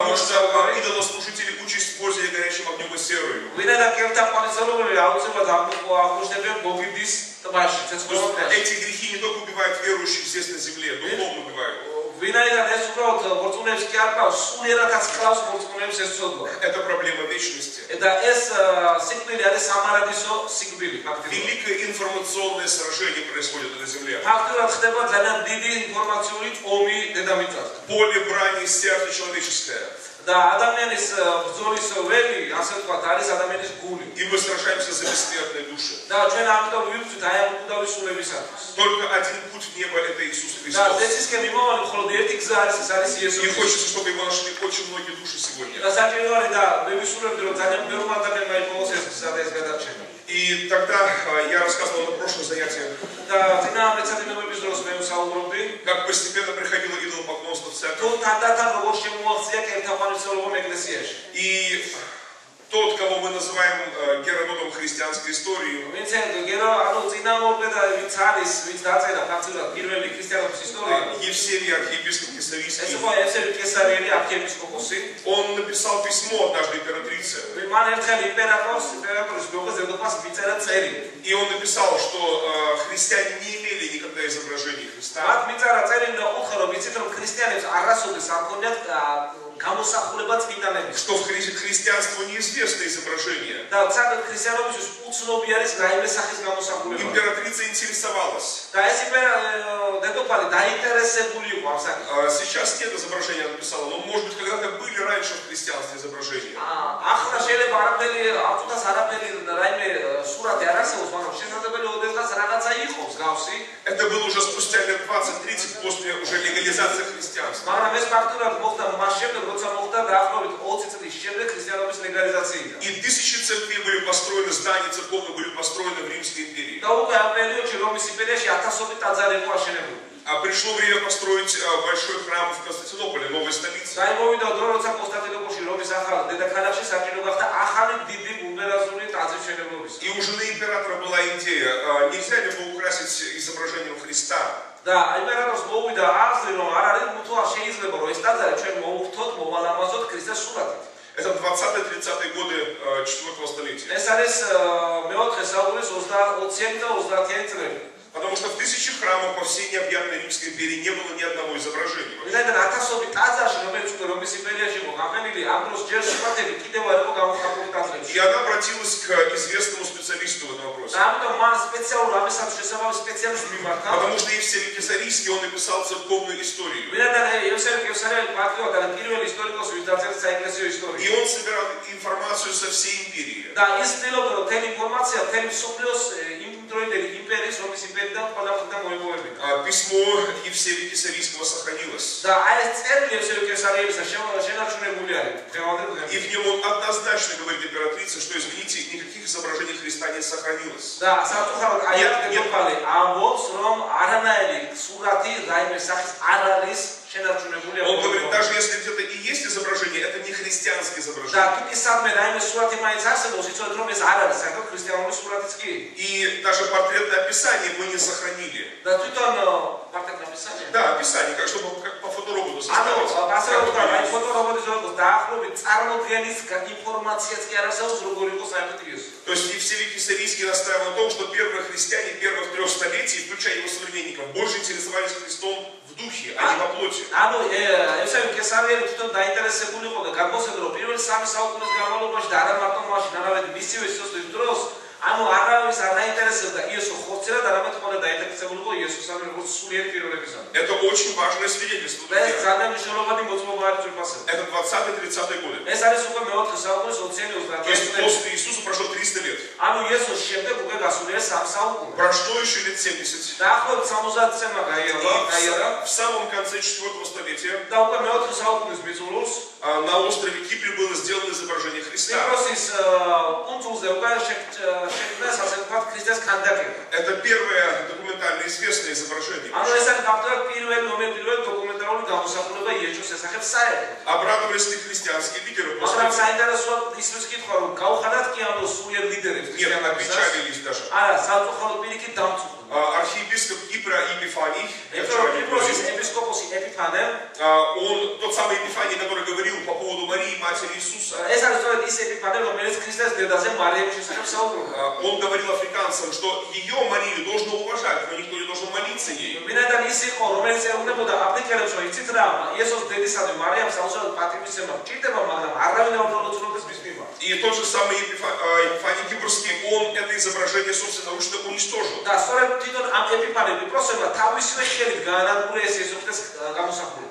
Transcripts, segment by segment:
Потому что идолослужители очень использовали горячим огнем и серою. Эти грехи не только убивают верующих здесь на земле, духовно убивают. Это проблема вечности. Великое информационное сражение происходит на земле. Поле брани сердца человеческое. И мы сражаемся за бессмертные души. Только один путь в небо — это Иисус Христос. И хочется, чтобы его нашли очень многие души сегодня. И тогда я рассказывал на прошлом занятии, как постепенно приходило идолопоклонство в церковь. И тот, кого мы называем Геродотом христианской истории, Евсевий, архиепископ Кесарийский, он написал письмо однажды императрице. И он написал, что христиане не имели никогда изображений Христа. Что в христианстве неизвестно изображение. Императрица интересовалась. Сейчас нет изображения, она написала, но может быть когда-то были раньше в христианстве изображения. Это было уже спустя лет 20-30 после уже легализации христианства. И тысячи церквей были построены, здания церковные были построены в Римской империи. А пришло время построить большой храм в Константинополе, новой столице. И у жены императора была идея, нельзя ли было украсить изображением Христа. Это 20-30-е годы 4-го столетия. Потому что в тысячах храмов по всей необъятной Римской империи не было ни одного изображения. И она обратилась к известному специалисту в этом вопросе. Потому что Евсевий Кесарийский, он написал церковную историю. И он собирал информацию со всей империи. Письмо Евсевия Кесарийского сохранилось. И в нем он однозначно говорит императрице, что, извините, никаких изображений Христа не сохранилось. Он говорит, даже если где-то и есть изображение, это не христианские изображения. И даже портретное описание мы не сохранили. Да, описание, как чтобы как по фотороботу составить. То есть Евсевий Кесарийский настаивал на том, что первые христиане первых 3 столетий, включая его современников, больше интересовались Христом в духе, а не во плоти. Это очень важное свидетельство. Это 20-30-е годы. То есть после Иисуса прошло 300 лет. Прошло еще лет 70. И в самом конце 4-го столетия на острове Кипре было сделано изображение Христа. Это первое документально известное изображение. Обрадовались ли христианские лидеры после этого? Нет, опечалились даже. Архиепископ Кипра Епифаний, Он тот самый Епифаний, который говорил по поводу Марии, матери Иисуса. Он говорил африканцам, что ее Марию должно уважать, но никто не должен молиться ей. И тот же самый Епифаний Кипрский, он это изображение собственноручно уничтожил.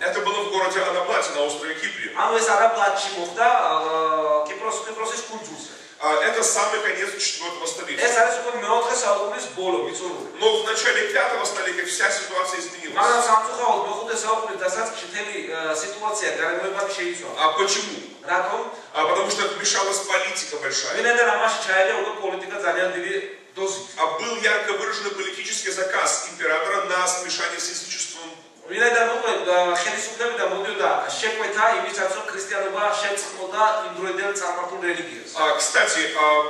Это было в городе Анаблате на острове Кипре. Это самый конец 4 столетия. Но в начале 5 столетия вся ситуация изменилась. А почему? Потому что вмешалась политика большая. Был ярко выраженный политический заказ императора на смешание с язычеством. Кстати,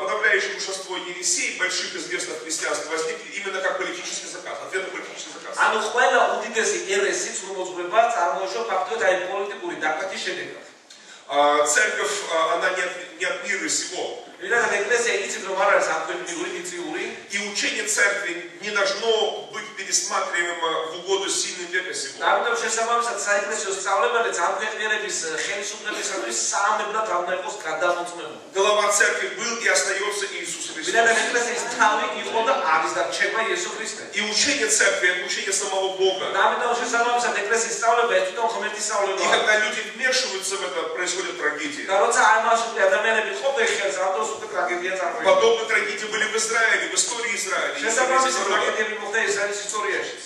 подавляющее большинство ересей, больших известных христианств, возникли именно как политический заказ, ответ на политический заказ. Церковь, она не от мира сего. И учение церкви не должно быть пересматриваемо в угоду сильным века сего. Голова церкви был и остается Иисус Христос. И учение церкви — это учение самого Бога. И когда люди вмешиваются в это, происходит трагедия. Подобные трагедии были в Израиле, в истории Израиля.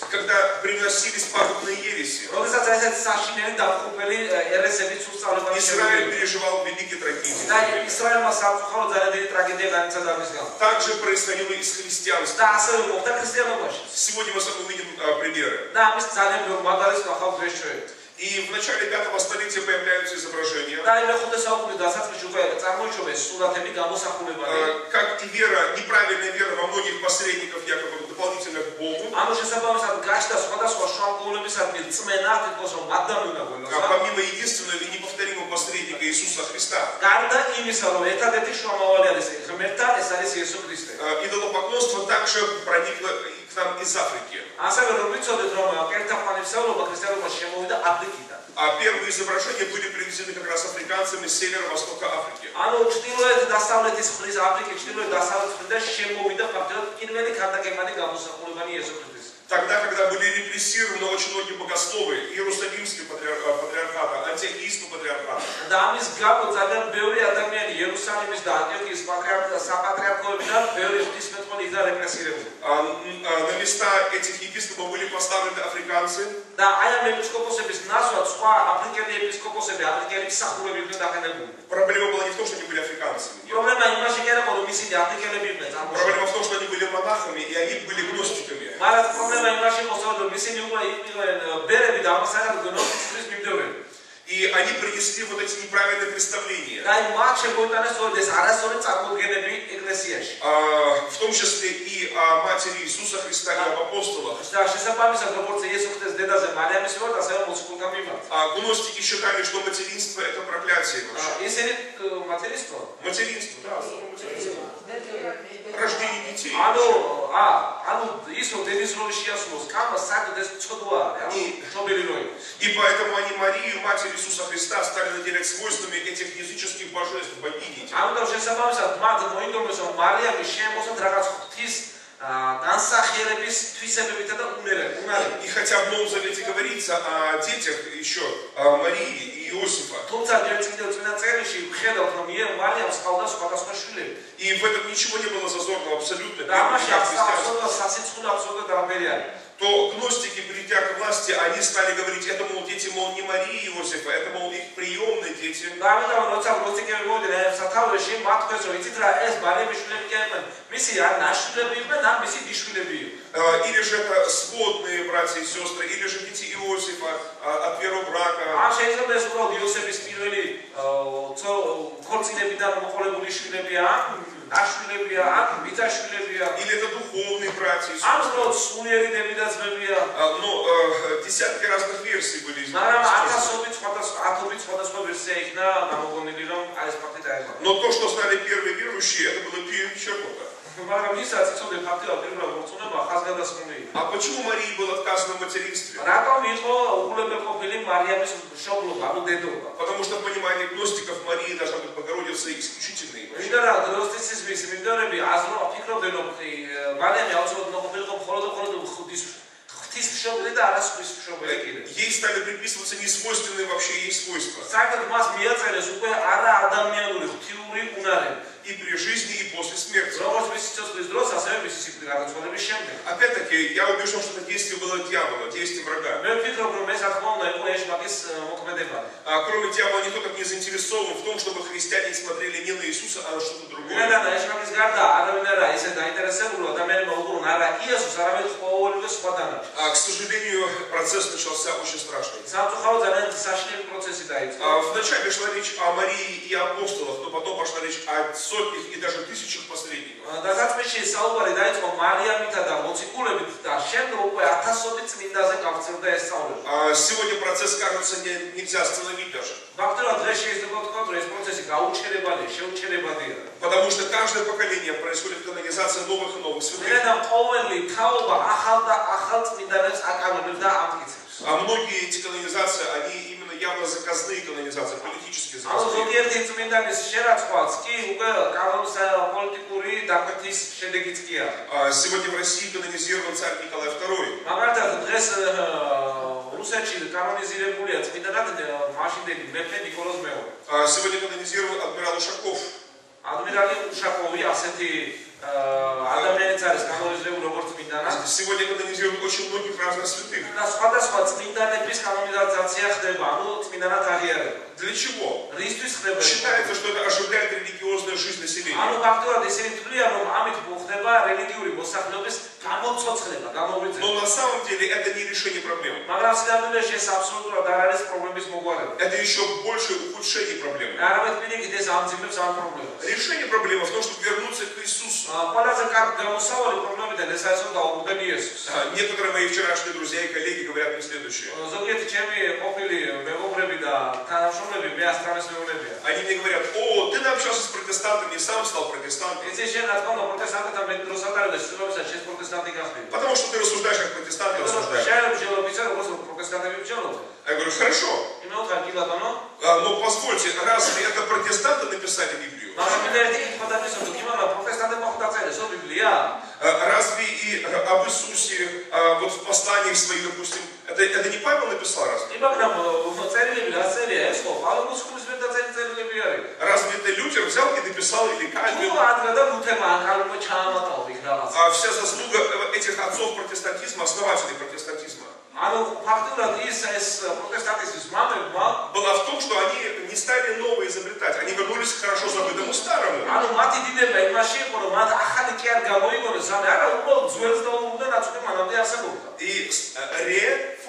Когда приносились пагубные ереси. Израиль переживал великие трагедии. Также происходило и с христианством. Сегодня мы с вами увидим примеры. И в начале 5 столетия появляются изображения, как и вера, неправильная вера во многих посредников, якобы дополнительных к Богу, помимо единственного и неповторимого посредника Иисуса Христа. Идолопоклонство также проникло к нам из Африки. А первые изображения были привезены как раз африканцами с северо-востока Африки. Тогда, когда были репрессированы очень многие богословы, Иерусалимский патриархат, Антиохийский патриархат. На места этих епископов были поставлены африканцы. Проблема была не в том, что они были африканцами. Проблема в том, что они были монахами, и они были гностиками. И они принесли вот эти неправильные представления. В том числе и о матери Иисуса Христа и об апостолах. Гностики считали, что материнство — это проклятие. Материнство, да. Рождение детей. И поэтому они Марию, Матерь Иисуса Христа, стали наделять свойствами этих языческих божеств, богинь. И хотя в Новом Завете говорится о детях еще, о Марии и Иосифа, и в этом ничего не было зазорного абсолютно, то гностики, придя к власти, они стали говорить, это, мол, дети, мол, не Марии и Иосифа, это, мол, их приемные дети. Или же это сводные братья и сестры, или же дети Иосифа от первого брака. Или это духовные братья и сестры. Но десятки разных версий версии были მაგრამ использованы. 1000 სხვადასხვა ვერსია იქნა გამოგონილი, რომ ეს ფაქტი დაეხმარა. Но то, что знали первые верующие, это было перечеркнуто. მაგრამ ისაც იცოდნენ ფაქტიურად პირველ მოწონება ხაზგადასმული იყო. А почему Марии было отказано в материнстве? რატომ იყო უგულებელყოფილი მარიამის მშობლობა, დედობა? Потому что в понимании гностиков Мария должна быть Богородица исключительной. ვინდა რა გნოსტიციზმის მიმდევრები ფიქრობდნენ, რომ მარიამი აუცილებლად ყოფილიყო მხოლოდ ღვთისმშობელი და არა სხვის მშობელი კიდე. Ей стали приписываться несвойственные вообще ей свойства. საერთოდ მას მიაწერეს უკვე არა ადამიანური ღვთიური უნარები. И при жизни, и после смерти. როგორც მისი სიცოცხლის დროს, ასევე მისი სიკვდილის გარდაცვალების შემდეგ. Опять-таки, я убежден, что это действие было дьявола, действие врага. მე ვფიქრობ, რომ ეს რა თქმა უნდა იყო ეშმაკის მოქმედება. А кроме дьявола, никто так не заинтересован в том, чтобы христиане смотрели не на Иисуса, а на что-то другое. ვინაიდან ეშმაკის გარდა არავინ არა ისე დაინტერესებული ადამიანებმა უყურონ არა იესოს, არამედ ყოველივე სხვა დანარჩენს. К сожалению, процесс начался очень страшный. სამწუხაროდ ძალიან საშინელი პროცესი დაიწყო. Вначале шла речь о Марии и апостолах, но потом пошла речь о сотнях и даже тысячах посредников. დასაწყისში საუბარი დაიწყო მარიამითა და მოციქულებით და შემდეგ უკვე 1000 წმინდაზე გავწევდა ეს სწავლება. Сегодня процесс, кажется, нельзя остановить даже. ფაქტობრივად დღეს შეიძლება ვთქვათ, რომ ეს პროცესი გაუჩერებადია, შეუჩერებადია. Потому что каждое поколение происходит канонизация новых и новых святых. ვინაიდან ყოველი თაობა ახალ წმინდანებს აკავებს და ამტკიცებს. А многие эти канонизации, они именно явно заказные канонизации, политические ანუ заказные. ზოგიერთი წმინდანის შერაცხვაც კი უკვე კანონის პოლიტიკური დაკვეთის შედეგიც კი არის. Сегодня в России канонизирован царь Николай II. მაგალითად დღეს რუსეთში კანონიზირებულია წმინდანად მაშინდელი მეფე ნიკოლოზ მეორე. Сегодня канонизирован адмирал Ушаков. ადმირალი უშაკოვი ასეთი ადამიანიც არის კანონიზებული როგორც წმინდანად. Сегодня канонизируют очень многих разных святых. და სხვადასხვა წმინდანების კანონიზაცია ხდება, ანუ წმინდანად აღიარება. Для чего? რისთვის ხდება? Считается, что это оживляет религиозную жизнь населения. ანუ ფაქტობრივად ისინი თვლიან, რომ ამით ხდება რელიგიური მოსახლეობის გამოცოცხლება, გამოვიძება. Но на самом деле это не решение проблемы. მაგრამ სინამდვილეში ეს აბსოლუტურად არ არის პრობლემის მოგვარება. Это еще большее ухудшение проблемы. არამედ პირიქით ეს ამძიმებს ამ პრობლემას. Решение проблемы в том, чтобы вернуться к Иисусу. ყველაზე კარგი გამოსავალი პრობლემიდან ეს არის, რომ დაუბრუნდები იესოს. Некоторые мои вчерашние друзья и коллеги говорят мне следующее. ზოგიერთი ჩემი ყოფილი მეგობრები და თანამშრომლები მე ასტრამეს მეუბნებიან. Они мне говорят: "О, ты наобщался с протестантами, сам стал протестантом". იცი შენ რა თქმა უნდა პროტესტანტებთან მეტ დროს ატარებ და სიტყვებსაც შენ პროტესტანტი გახდი. Потому что ты рассуждаешь как протестант, я рассуждаю. შენ მსჯელობისა როგორც პროტესტანტები მსჯელობენ. Я говорю: "Хорошо. იმეო კარგი ბატონო. Но позвольте, разве это протестанты написали Библию? მაგრამ მე ერთი კითხვა დავისვამ, იმამა პროტესტანტებმა ხო დაწერეს ბიბლია? Разве и об Иисусе вот в посланиях своих, допустим, это не Павел написал, разве? მაგრამ წერილები რა წერია ეს ხო? პავლოს ხულის ვერ დაწერილი წერილები არის. Разве это Лютер взял и написал, или Кальвин? თუ ადგა ლუთერმა ან კალვინმა ჩაამატავ იქ რაღაც. Вся заслуга этих отцов протестантизма, основателей протестантизма, ანუ ფაქტობრივად ეს პროტესტანტიზმის მამებმა была в том, что они не стали новое изобретать, они вернулись к хорошо забытому старому. ანუ მათი დიდება იმაში იყო, რომ მათ ახალი კი არ გამოიგონეს, არა უბრალოდ ძველს დაუბრუნდნენ, რაც უკვე მანამდე არსებობდა. И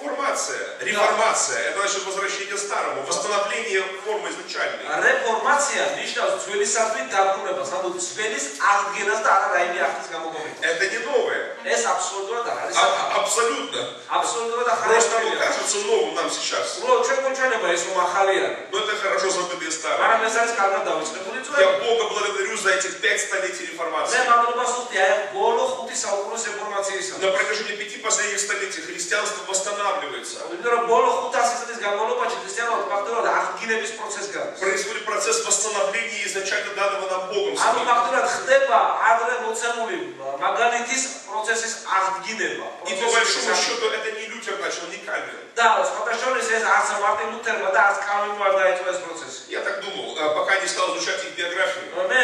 реформация, это значит возвращение старому, восстановление формы изначальной. რეფორმაცია ნიშნავს ძველისადმი დაბრუნებას, ანუ ძველის აღდგენას და არა რაიმე ახლის გამოგონება. Это не новое. ეს აბსოლუტურად არ არის. Абсолютно. აბსოლუტურად Просто оно ახალი. кажется новым нам сейчас. უბრალოდ ჩვენ გვეჩვენება ეს რომ ახალი არის. Но это хорошо забытые старые. მაგრამ ეს არის კარგად დავიწყებული Я წვეები. Бога благодарю за эти 5 столетий მე реформации. მადლობას ვუხდი აი ბოლო 5 საუკუნის რეფორმაციისა. На протяжении 5 последних столетий христианство восстанавливается. იმიტომ რომ ბოლო 500 წლის განმავლობაში ქრისტიანობა ფაქტობრივად აღდგენების პროცესს გადის. Происходит процесс восстановления изначально данного нам Богом. ანუ ფაქტობრივად ხდება ადრე მოცემული მაგალითის პროცესის აღდგენება. И по большому счету это не Лютер начал, не Кальвин. და სხვადასხვა ეს არც მარტინ ლუთერმა და არც კალვინმა არ დაიწყო ეს პროცესი. Я так думал, пока не стал изучать их биографию. მე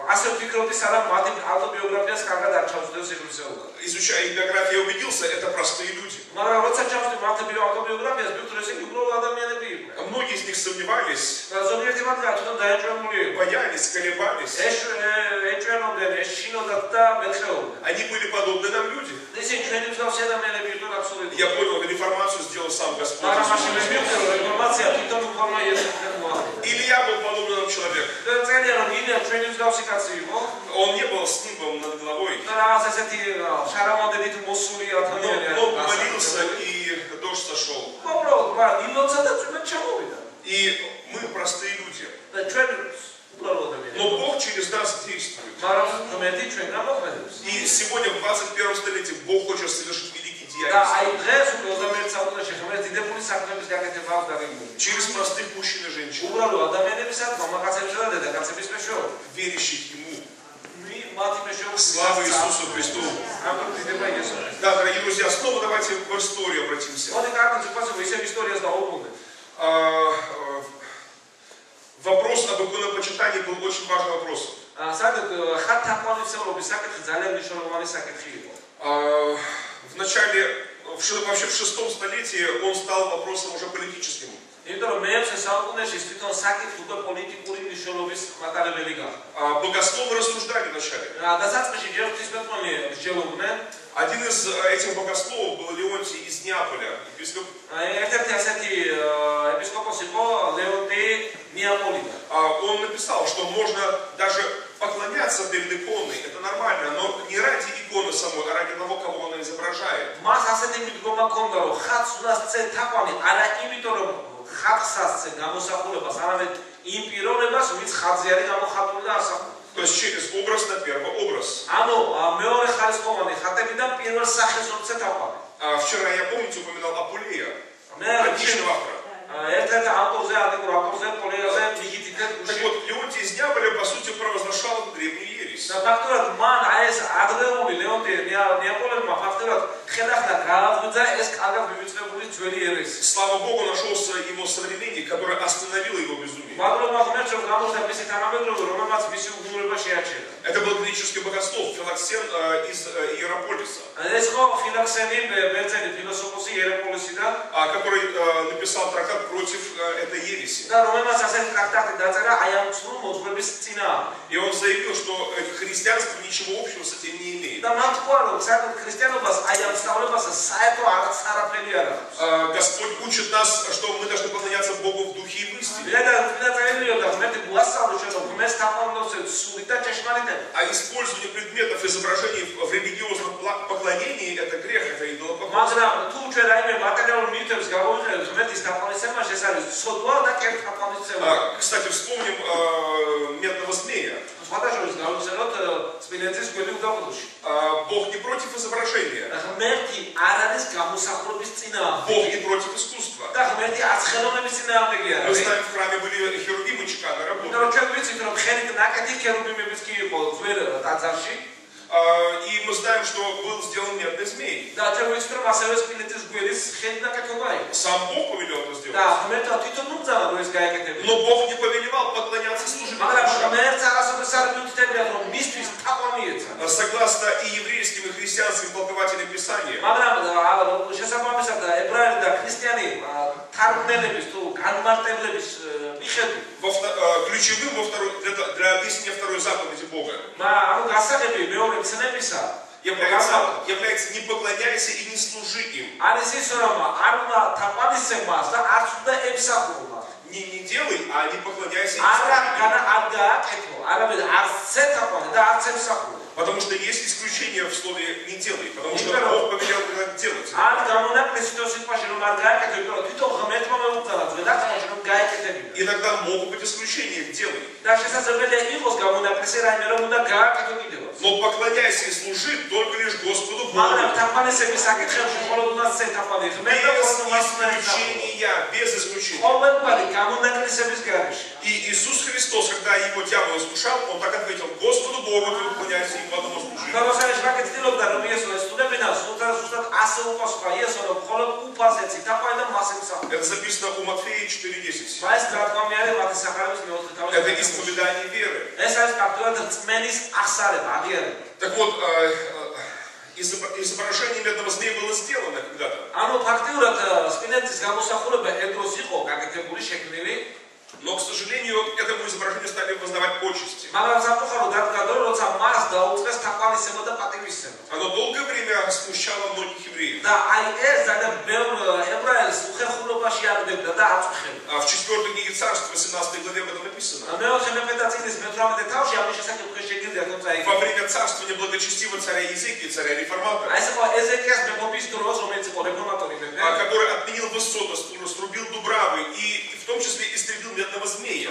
ასე ვფიქრობდი, სანამ მათი ავტობიოგრაფიას კარგად არ ჩავსდევს ეკლესიასთან. Изучая их биографию, я убедился, это простые люди. მაგრამ როცა ჩავსდი მათი ავტობიოგრაფიას, ვფიქრობ, ეს უბრალოდ ადამიანები იყვნენ. Многие из них сомневались, და ზოგიერთი მათგან თვითონ დაეჭვებული იყო. боялись, колебались. ეჭვენოდნენ, ეშინოდათ და მეთხრეობდნენ. Они были подобны нам люди. ისინი ჩვენი მსგავსი ადამიანები იყვნენ აბსოლუტურად. Я понял, реформацию сделал сам Господь. მაგრამ მაშინ მე მივხვდი, რომ რეფორმაცია თვითონ უხორმა იესოს მოახდინა. Или я был подобный нам человек. და წერია რომ ილია ჩვენი მსგავსი кацი იყო. Он не был с нимбом над головой. და რაღაც ესეთი შარავანდებით მოსული ადამიანი Но молился, и дождь сошел. Через простых мужчин и женщин, верящих Ему. Слава Иисусу Христу. Да, дорогие друзья, снова давайте в историю обратимся. Вопрос об иконопочитании был очень важным вопросом. В начале, вообще в 6 столетии он стал вопросом уже политическим. Богословы рассуждали вначале. Один из этих богословов был Леонтий из Неаполя, епископ. Он написал, что можно даже поклоняться перед иконой, это нормально, но не ради иконы самой, а ради того, кого она изображает. То есть через образ на первый образ. Вчера я, помните, упоминал Апулея, отличного автора. Так вот, Леонтий из Неаполя, по сути, провозглашал древнюю ересь. Слава Богу, нашелся его современник, который остановил его безумие. Это был греческий богослов Филоксен из Иераполиса, который написал трактат против этой ереси. И он заявил, что христианство ничего общего с этим не имеет. Господь учит нас, что мы должны поклоняться Богу в духе и в истине. А использование предметов изображений в религиозном поклонении — это грех, это идолопоклонство. Кстати, вспомним медного змея. Бог не против изображения. Бог не против искусства. Мы знаем, в храме были херувимы чеканно работали. И мы знаем, что был сделан медный змей. Сам Бог повелел это сделать. Но Бог не повелевал поклоняться служить. Согласно и еврейским, и христианским толкователям Писания, ключевым для объяснения второй заповеди Бога является не поклоняйся и не служи им. Не делай, а не поклоняйся и не служи. Потому что есть исключение в слове «не делай», потому что Бог повелел делать. Иногда могут быть исключения в «делай». Но поклоняйся и служи только лишь Господу Богу. Без исключения. И Иисус Христос, когда его дьявол искушал, он так ответил: Господу Богу ты поклоняйся и одному служи. Это записано у Матфея 4:10. Это исповедание веры. Так вот, изображение медного змея было сделано когда-то. Но, к сожалению, этому изображению стали воздавать почести. Оно долгое время смущало многих евреев. В 4 книге Царств, 18 главе об этом написано. Во время царствования благочестивого царя Езекии, царя реформатора, который отменил высоту, срубил дубравы и в том числе истребил медного змея.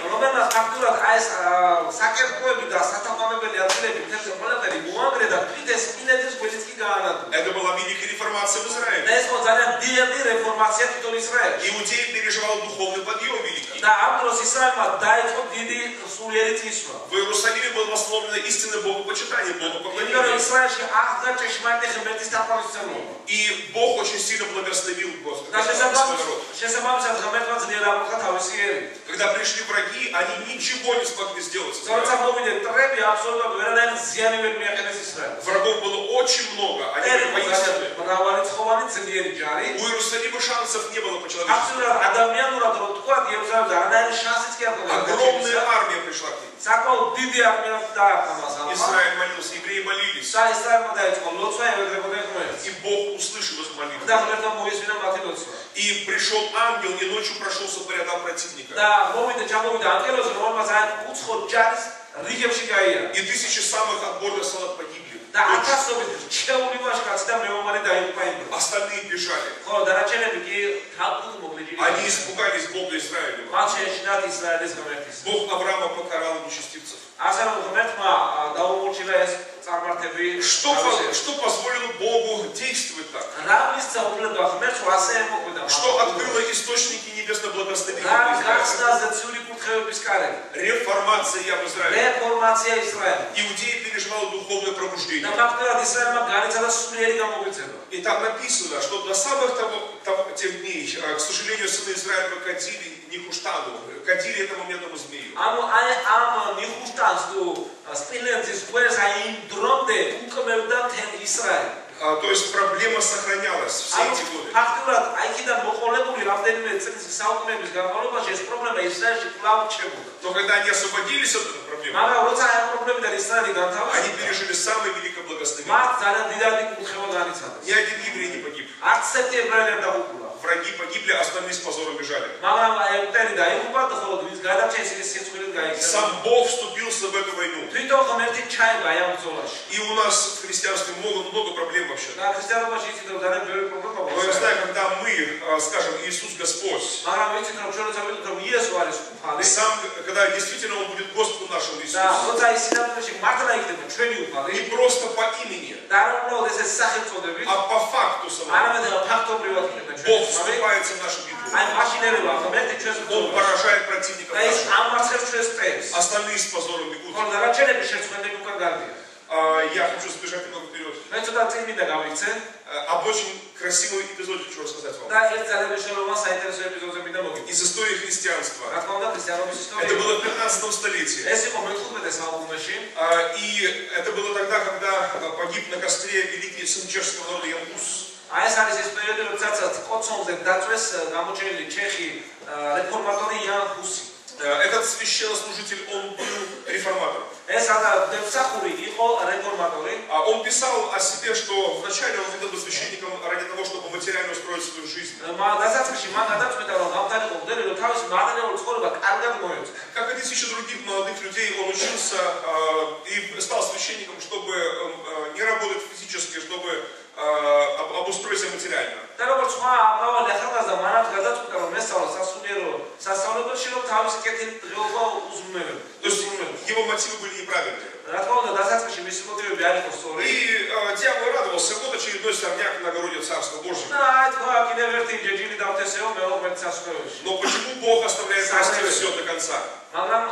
Это была великая реформация в Израиле. და ეს იყო ძალიან დიდი რეფორმაცია თვითონ ისრაელში. Иудея переживал духовный подъем великий. და ამ დროს ისრაელმა დაიწყო დიდი სულიერი წინსვლა. В Иерусалиме было восстановлено истинное богопочитание, იმიტომ богопоклонение. ისრაელში აღდგა ჭეშმარიტი ღმერთის თაყვანისმცემლობა. И Бог очень сильно благословил Господа, და свой народ. შესაბამისად ღმერთმა ძლიერ ამოხდა თავისი ერი. Когда пришли враги, они ничего не смогли сделать. როცა მოვიდა ტრები აბსოლუტურად ვერანაირი ზიანი ვერ მიაყენეს ისრაელს. Врагов было очень много, они были воинственны. მრავალი ცხოვანი ძლიერი ჯარი. У Иерусалима шансов не было по-человечески. აბსოლუტურად ადამიანურად რო თქვა, იერუსალიმზე არანაირი შანსიც კი არ ჰქონდა. Огромная армия пришла к ним. საკმაოდ დიდი არმია დაარქვა მას ამას. Израиль молился, евреи молились. და ისრაელმა დაიწყო ლოცვა, ევედრებოდნენ ღმერთს. И Бог услышал их молитву. და ღმერთმა მოისმინა მათი ლოცვა. И пришел ангел и ночью прошелся по рядам противника. და ჩამოვიდა ანგელოზი, რომელმაც ძალიან უცხო ჯარის რიგებში გაიარა. И тысячи самых отборных солдат погибли. და ათასობით რჩეული ვაჟკაცი და მეომარი დაიღუპა იმ დროს. Остальные бежали. ხო, დანარჩენები კი თავად მოკლეჯილი. Они испугались Бога Израилева. მათ შეეშინათ ისრაელის ღმერთის. Бог Авраама покарал нечестивцев. ასე რომ ღმერთმა დაუმორჩილა ეს წარმართები. Что позволило Богу действовать так? რა მისცა უფლება ღმერთს ასე ემოქმედა. Что открыло источники небесного благословения რა в Израиле? გახსნა ზეციური კურთხევების კარები. Реформация в Израиле. რეფორმაცია ისრაელში. Иудея переживала духовное და пробуждение. ფაქტობრივად ისრაელმა განიცადა სულიერი გამოგვიძება. И там написано, что до самых тех дней, к сожалению, сыны Израиля кадили Нихуштану, кадили этому медному змею. ამ ნიხუშტანს თუ სპილენძის ყველს აი იმ დრომდე უკმევდა თემ ისრაელი. То есть проблема сохранялась все эти годы. ფაქტობრივად აი კიდე მოყოლებული რამდენიმე წლის საუკუნეების განმავლობაში ეს პრობლემა ისრაელში კვლავ რჩებოდა. Но когда они освободились от этой проблемы, მაგრამ როცა ამ პრობლემიდან ისრაელი განთავისუფლდა, они пережили самое великое благословение. მათ ძალიან დიდად კურთხევა განიცადა. Ни один еврей не погиб. არც ერთი ებრაელი არ დაღუპულა. Враги погибли, остальные с позором бежали. მაგრამ ებრაელი დაიღუპა და ხოლო ვის გადარჩენს ის სიცხვილით გაიქცა. Сам Бог вступился в эту войну. თვითონ ღმერთი ჩაება ამ ბრძოლაში. И у нас в христианстве много проблем вообще. და ქრისტიანობაში ისიც ძალიან ბევრი პრობლემა Но я აქვს. знаю, когда мы скажем Иисус Господь, მაგრამ ვიცით რომ ჩვენ როცა ვიტყვით რომ იესო არის უფალი, сам, когда действительно Он будет Господом нашим და Иисусом, როცა ის სინამდვილეში მართლა იქნება ჩვენი უფალი, не просто по имени, და არ უბრალოდ ეს სახელწოდებით, а по факту самому. არამედ ფაქტობრივად იქნება ჩვენი Бог უფალი. вступается в нашу битву. აი მაშინერება ღმერთი ჩვენს Он ბრძოლაში. поражает противников და ის наших. ამარცხებს ჩვენს წეს. Остальные с позором бегут. ხოლო დანარჩენები შეცვლილები უკან გარდიან. Я хочу забежать немного вперед. მე ცოტა წინ მინდა გავიქცე Об очень красивом эпизоде хочу рассказать вам. და ერთ ძალიან მნიშვნელოვან საინტერესო ეპიზოდზე მინდა მოგიყვანო. Из истории христианства. რა თქმა უნდა ქრისტიანობის Это ისტორია. было в 15 столетии. ეს იყო მე-15 საუკუნეში. И это было тогда, когда погиб на костре великий сын чешского народа Ян Hus. აი ეს არის ეს პერიოდი, როდესაც კოცონზე დაწვეს გამოჩენილი ჩეხი რეფორმატორი იან ჰუსი. Этот священнослужитель, он был реформатором. ეს ადამსახური იყო რეფორმატორი. Он писал о себе, что вначале он хотел быть священником ради того, чтобы материально устроить свою жизнь. დასაწყისში მან გადაწყვეტა რომ გამთანიყო მდელი რომ თავისი მატერიალური ცხოვრება კარგად მოეწო. Как и тысячи других молодых людей, он учился и стал священником, чтобы не работать физически, чтобы обустроить себя материально. და როგორც სხვა მრავალი ახალგაზრდა მანაც გადაწყვეტა რომ ესწავლა სასულიერო სასწავლებელში რომ თავისი კეთილი დღეობა უზრუნველებო. То есть его мотивы были неправильные. რა თქმა უნდა დასაწყისში მისი მოტივები არ იყო სწორი. И дьявол радовался, вот очередной сорняк на огороде Царства Божьего. და აი თქვა კიდევ ერთი ჯეჯილი დავთესეო მეოღმეთ სასწავლებში. Но почему Бог оставляет расти все до конца? მაგრამ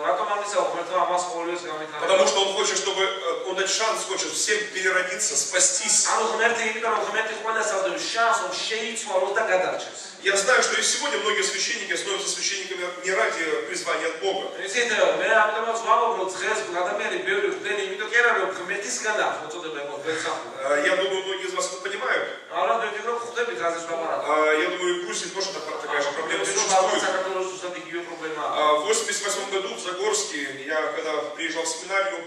რატომ ამისა ღმერთმა ამას ყოველთვის გამიქარა? Потому что он хочет, чтобы он дать шанс, хочет всем переродиться, спастись. ანუ ღმერთი იმიტომ რომ ღმერთი ყველას ავდებს შანსს რომ შეიცვალოს და გადარჩეს. Я знаю, что и сегодня многие священники становятся священниками не ради призвания от Бога. ისეთ მე ამიტომაც ვამბობ რომ დღეს ადამიანი ბევრი ხდენი იმიტომ კი არა რომ ღმერთისგან აქვს მოწოდება მოგეცახო. Я думаю, многие из вас это понимают. არა მე რომ ხვდებით რაზეც ვაპარაკო. Я думаю, в Грузии тоже такая же проблема существует. В 88 году в Загорске, я когда приезжал в семинарию,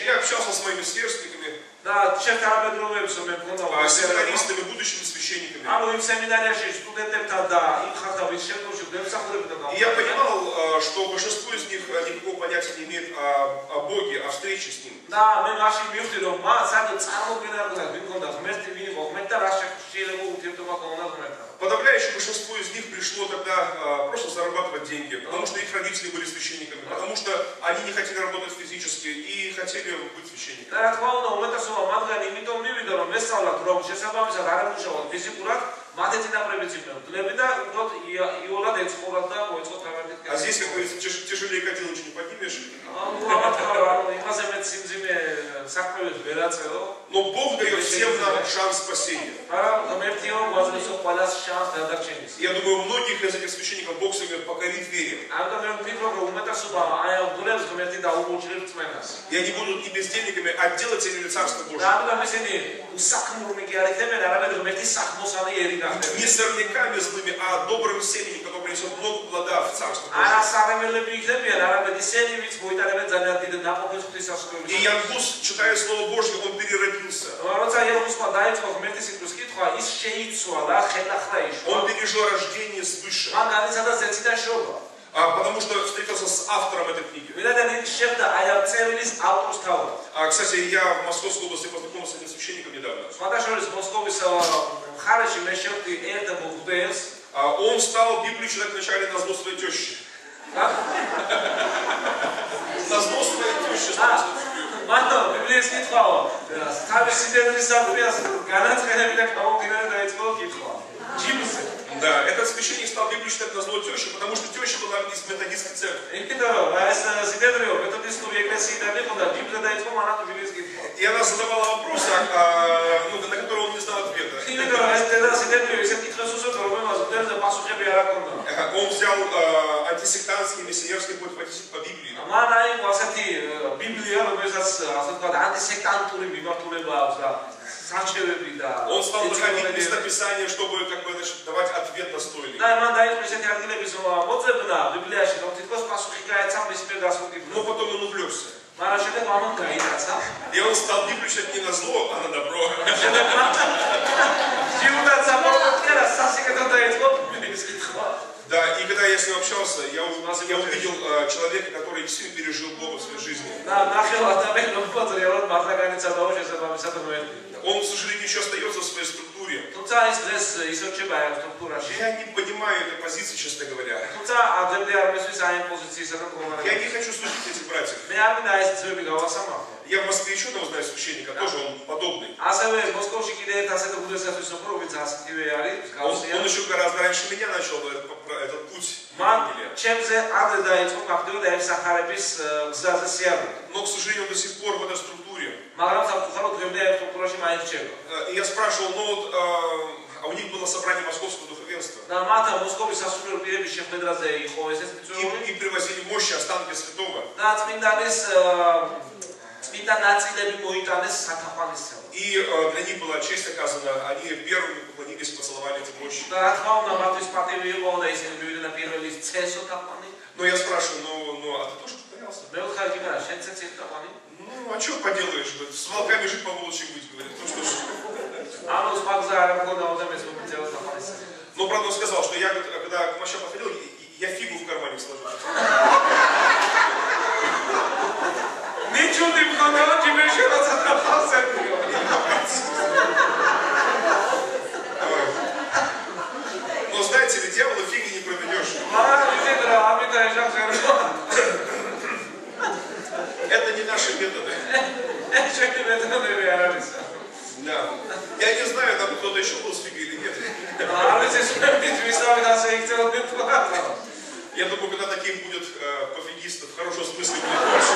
я общался с моими сверстниками, семинаристами, будущими священниками. И я понимал, что большинство из них никакого понятия не имеет о Боге, о встрече с Ним. Подавляющее большинство из них пришло тогда просто зарабатывать деньги, потому что их родители были священниками. потому что они не хотели работать физически и хотели быть священниками. და რა თქმა უნდა, უმეტესობა მათგანი იმიტომ მივიდა, რომ ესწავლათ, რომ შესაბამისად არ ამუშავოთ ფიზიკურად, მათი წინაპრებიც იყვნენ მძლები და უფრო იოლად ეცხოვრათ და მოეწყოთ გამართით. А здесь, как говорится, тяжелее кадил ничего не поднимешь. Но Бог дает всем нам шанс спасения. Я думаю, многих из этих священников Бог сумеет покорить вере. И они будут не бездельниками, а делателями Царства Божьего. Не сорняками злыми, а добрым семенем, которое принесет много плода в Царство Божье. И Янгус, читая Слово Божье, он переродился. Он пережил рождение свыше. Потому что встретился с автором этой книги. Кстати, я в Московской области познакомился с этим священником недавно. Он стал Библию читать вначале на зло своей тещи. На зло своей тещи. Да, этот священник стал Библию читать на зло тещи, потому что теща была из методистской церкви. И она задавала вопросы, на которые он не знал ответа. Он взял антисектантский миссионерский путь по Библии. Он стал находить местописание, чтобы давать ответ достойный. Но потом он увлекся. И он стал Библию читать не на зло, а на добро. Да, и когда я с ним общался, я увидел человека, который действительно пережил Бога в своей жизни. Он, к сожалению, еще остается в своей структуре. Я не понимаю этой позиции, честно говоря. Я не хочу судить этих братьев. Я в Москве еще одного знаю священника, тоже он подобный. Он еще гораздо раньше меня начал этот путь. Но, к сожалению, он до сих пор в этой структуре. И я спрашивал, а у них было собрание московского духовенства. И привозили мощи, останки святого. И для них была честь оказана, они первыми поклонились, поцеловали эти мощи. Но я спрашиваю, а ты тоже поклонялся? Ну, а что поделаешь, с волками жить по-волчьи быть, говорит. Ну что ж. Но правда он сказал, что я, когда к мощам подходил, я фигу в кармане сложил. Но знаете ли, дьявола фиги не проведешь. Это не наши методы. Да. Я не знаю, там кто-то еще был с фигой или нет. Я думаю, когда таких будет пофигистов, в хорошем смысле будет больше.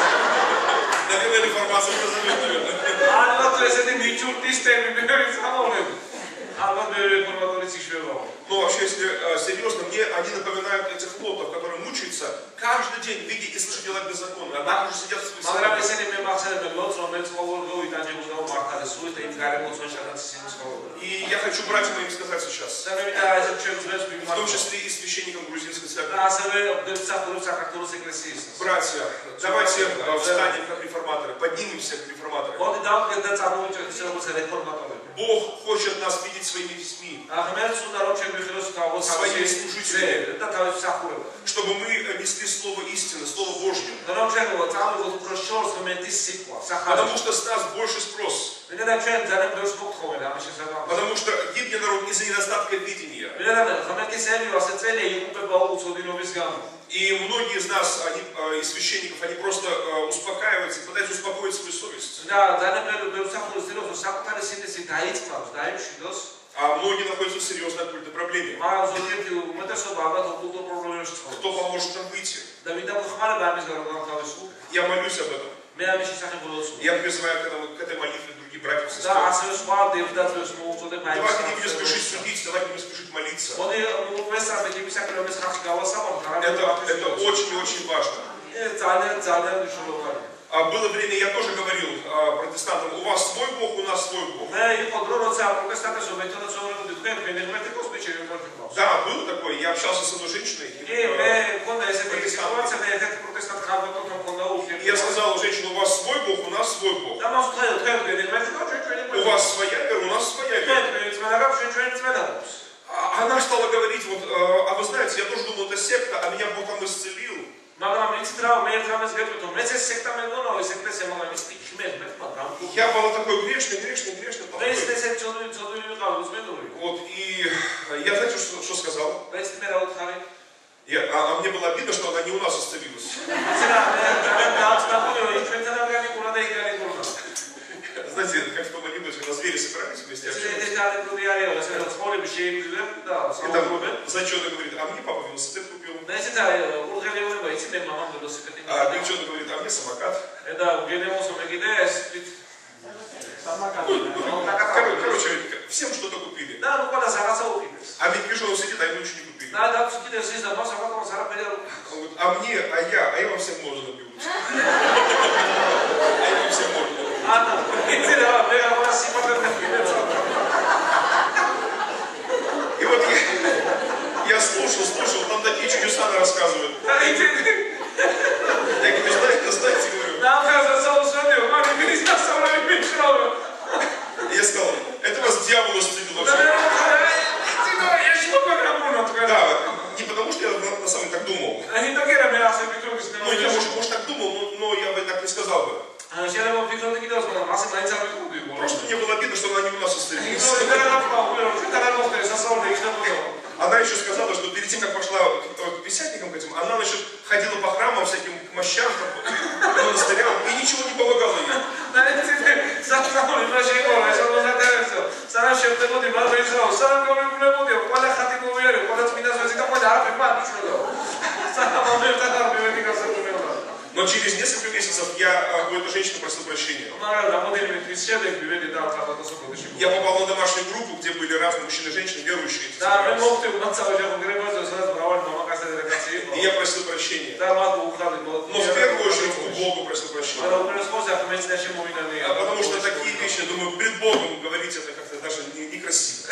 Наверное, реформация позовет, наверное. Ну, вообще, если серьезно, мне они напоминают этих плотов, которые мучаются каждый день, видя и слыша дела беззаконные. Однако уже сидят в своей стране. И я хочу братьям моим сказать сейчас, в том числе и священникам грузинской церкви. Братья, давайте встанем как реформаторы, поднимемся как реформаторы. Бог хочет нас видеть своими детьми, своими служителями, чтобы мы несли Слово истины, Слово Божье. Потому что с нас больше спрос. Потому что гибнет народ из-за недостатка видения. И многие из нас, из священников, они просто успокаиваются, пытаются успокоить свою совесть. А многие находятся в серьезной какой-то проблеме. Кто поможет нам выйти? Я молюсь об этом. Я призываю к этой молитве других братьев и сестер. Давайте не будем спешить судить, давайте будем спешить молиться. Это очень и очень важно. Было время, я тоже говорил протестантам, у вас свой Бог, у нас свой Бог. Да, было такое, я общался с одной женщиной. Я сказал женщине, у вас свой Бог, у нас свой Бог. У вас своя вера, у нас своя вера. Она стала говорить, вот, а вы знаете, я тоже думал, это секта, а меня Бог там исцелил. Я был такой грешный. Вот, и я, знаете, что сказал? А мне было обидно, что она не у нас исцелилась. Знаете, как в том анекдоте, когда звери собирались вместе. Знаете, что она говорит? А мне папа велосипед купил. А девчонка говорит, а мне самокат. Короче, всем что-то купили. А медвежонок сидит, а ему ничего не купили. А мне, а я вам всем морду набью. А я вам всем морду набью. И вот я слушал, там такие чудеса рассказывают. Я говорю, знаете, говорю. Я сказал, это вас дьявол исцелил вообще. Да, не потому что я на самом деле так думал. Ну, я может так думал, но я бы так не сказал бы. Просто мне было обидно, что она не у нас исцелилась. Она еще сказала, что перед тем, как пошла к писятникам к этим, она, значит, ходила по храмам, всяким мощам, монастырям, и ничего не помогало ей. Но через несколько месяцев я у этой женщины просил прощения. Я попал на домашнюю группу, где были разные мужчины и женщины, верующие. И я просил прощения. Но в первую очередь у Бога просил прощения. Потому что такие вещи, я думаю, перед Богом говорить это как-то даже некрасиво.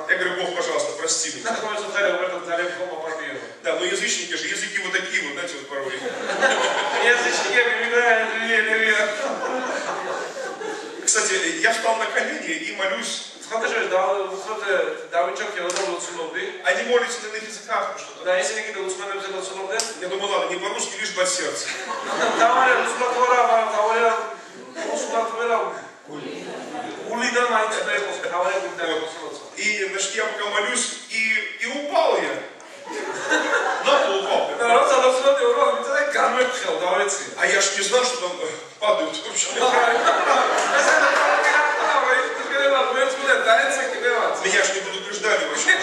Я говорю, Бог, пожалуйста, прости меня. Да, но язычники же, языки вот такие вот, знаете, вот порой. Кстати, я встал на колени и молюсь. Они молятся на иных языках что-то. Я думаю, ладно, не по-русски, лишь бы от сердца. И, значит, я пока молюсь, и упал я. На пол упал. А я ж не знал, что там падают вообще. Меня ж не предупреждали вообще.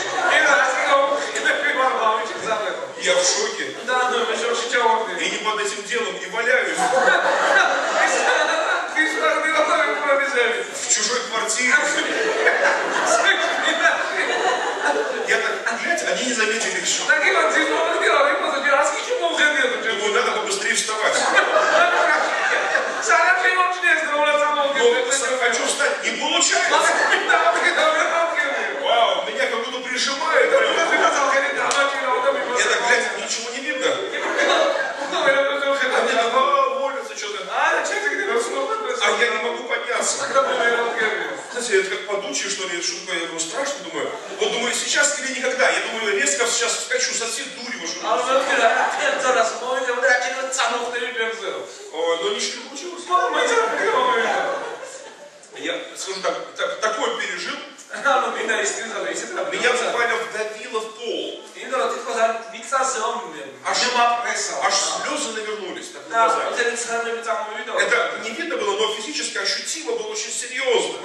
Я в шоке. И не под этим делом, и валяюсь. В чужой квартире. Я так, глядь, они не заметили еще. Думаю, надо побыстрее вставать. Но хочу встать, не получается. Вау, меня как будто прижимает. Я так, глядь, ничего не видно. А мне молятся что-то. А а я не могу подняться. Знаете, это как подучие, что ли, что такое, я говорю, страшно, думаю. Вот думаю, сейчас или никогда. Я думаю, резко сейчас вскочу, совсем дурью. Но ничего не получилось. Я скажу так, такое пережил. Меня буквально вдавило в пол. Аж слезы навернулись. Это не видно было, но физически ощутимо было очень серьезно.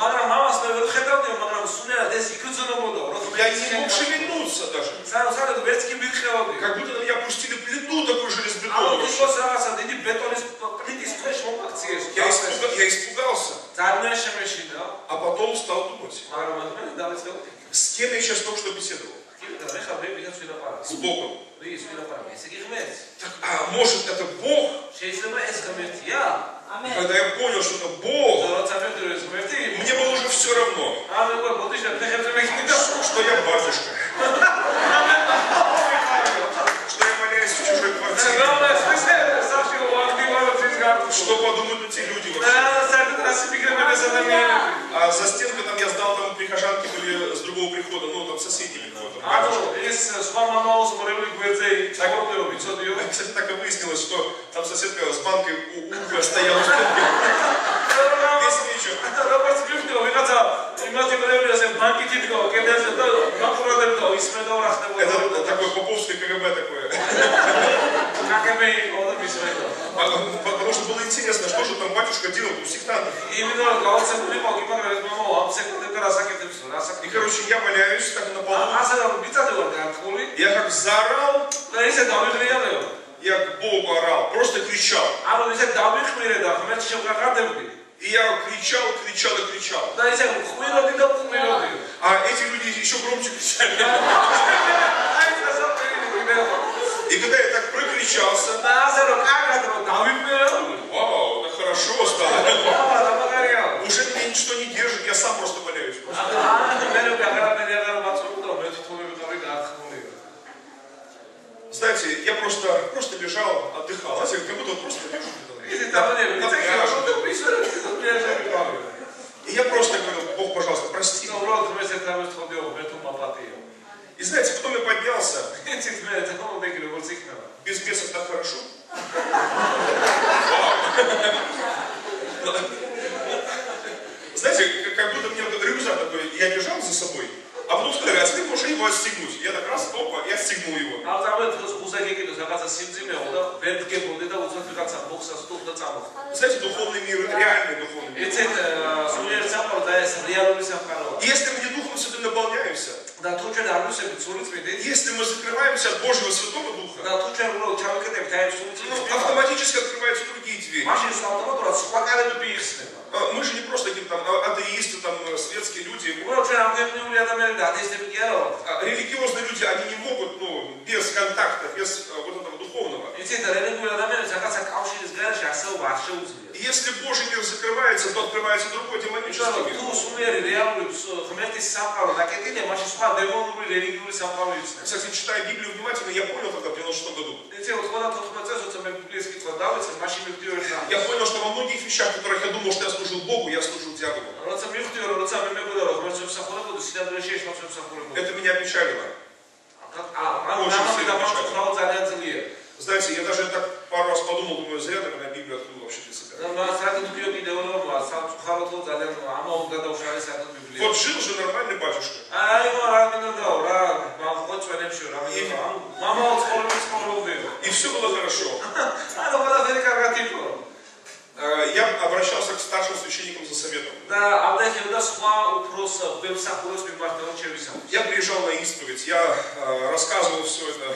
Я не мог шевельнуться даже. Как будто на меня опустили плиту такую железобетонную. Я испугался. А потом стал думать. С кем я сейчас только что беседовал? С Богом. Так, а может это Бог? Когда я понял, что это Бог, мне было уже все равно, что я батюшка. Что я валяюсь в чужой квартире. Что подумают эти люди вообще? А за стенкой там я сдал, там прихожанки были с другого прихода, ну там соседи прихода. Кстати, так и выяснилось, что там соседка с банкой у уха стояла в стенке. Весь вечер. Это такое поповское КГБ такое. Потому что было интересно, что же там батюшка делал у сектантов. И, короче, я валяюсь так на полу. Я как заорал. Я к Богу орал, просто кричал. И я кричал. А эти люди еще громче кричали. И когда я так прокричался, вау, это хорошо стало. Уже меня ничто не держит, я сам просто валяюсь. Знаете, я просто лежал, отдыхал. Знаете, как будто просто лежу. И я просто говорил, Бог, пожалуйста, прости. И знаете, потом я поднялся. Без бесов так хорошо. Знаете, как будто мне рюкзак такой, я держал за собой, а потом сказали, а теперь можешь его отстегнуть. Я так раз, опа, и отстегнул его. Знаете, духовный мир, реальный духовный мир. Если мы не Духом Святым наполняемся, если мы закрываемся от Божьего Святого Духа, автоматически открываются другие двери. Мы же не просто какие-то там атеисты, там, светские люди. Религиозные люди, они не могут, без контакта, без вот этого духовного. И если Божий мир закрывается, то открывается другой демонический мир. Кстати, читая Библию внимательно, я понял тогда в 96 году. Я понял, что во многих вещах, в которых я думал, что я служил Богу, я служил дьяволу. Это меня печалило. Очень сильно печалило. Знаете, я даже так пару раз подумал, думаю, зря, наверное, Библию открыл вообще для себя. Вот жил же нормальный батюшка. И все было хорошо. Я обращался к старшим священникам за советом. Я приезжал на исповедь, я рассказывал все это.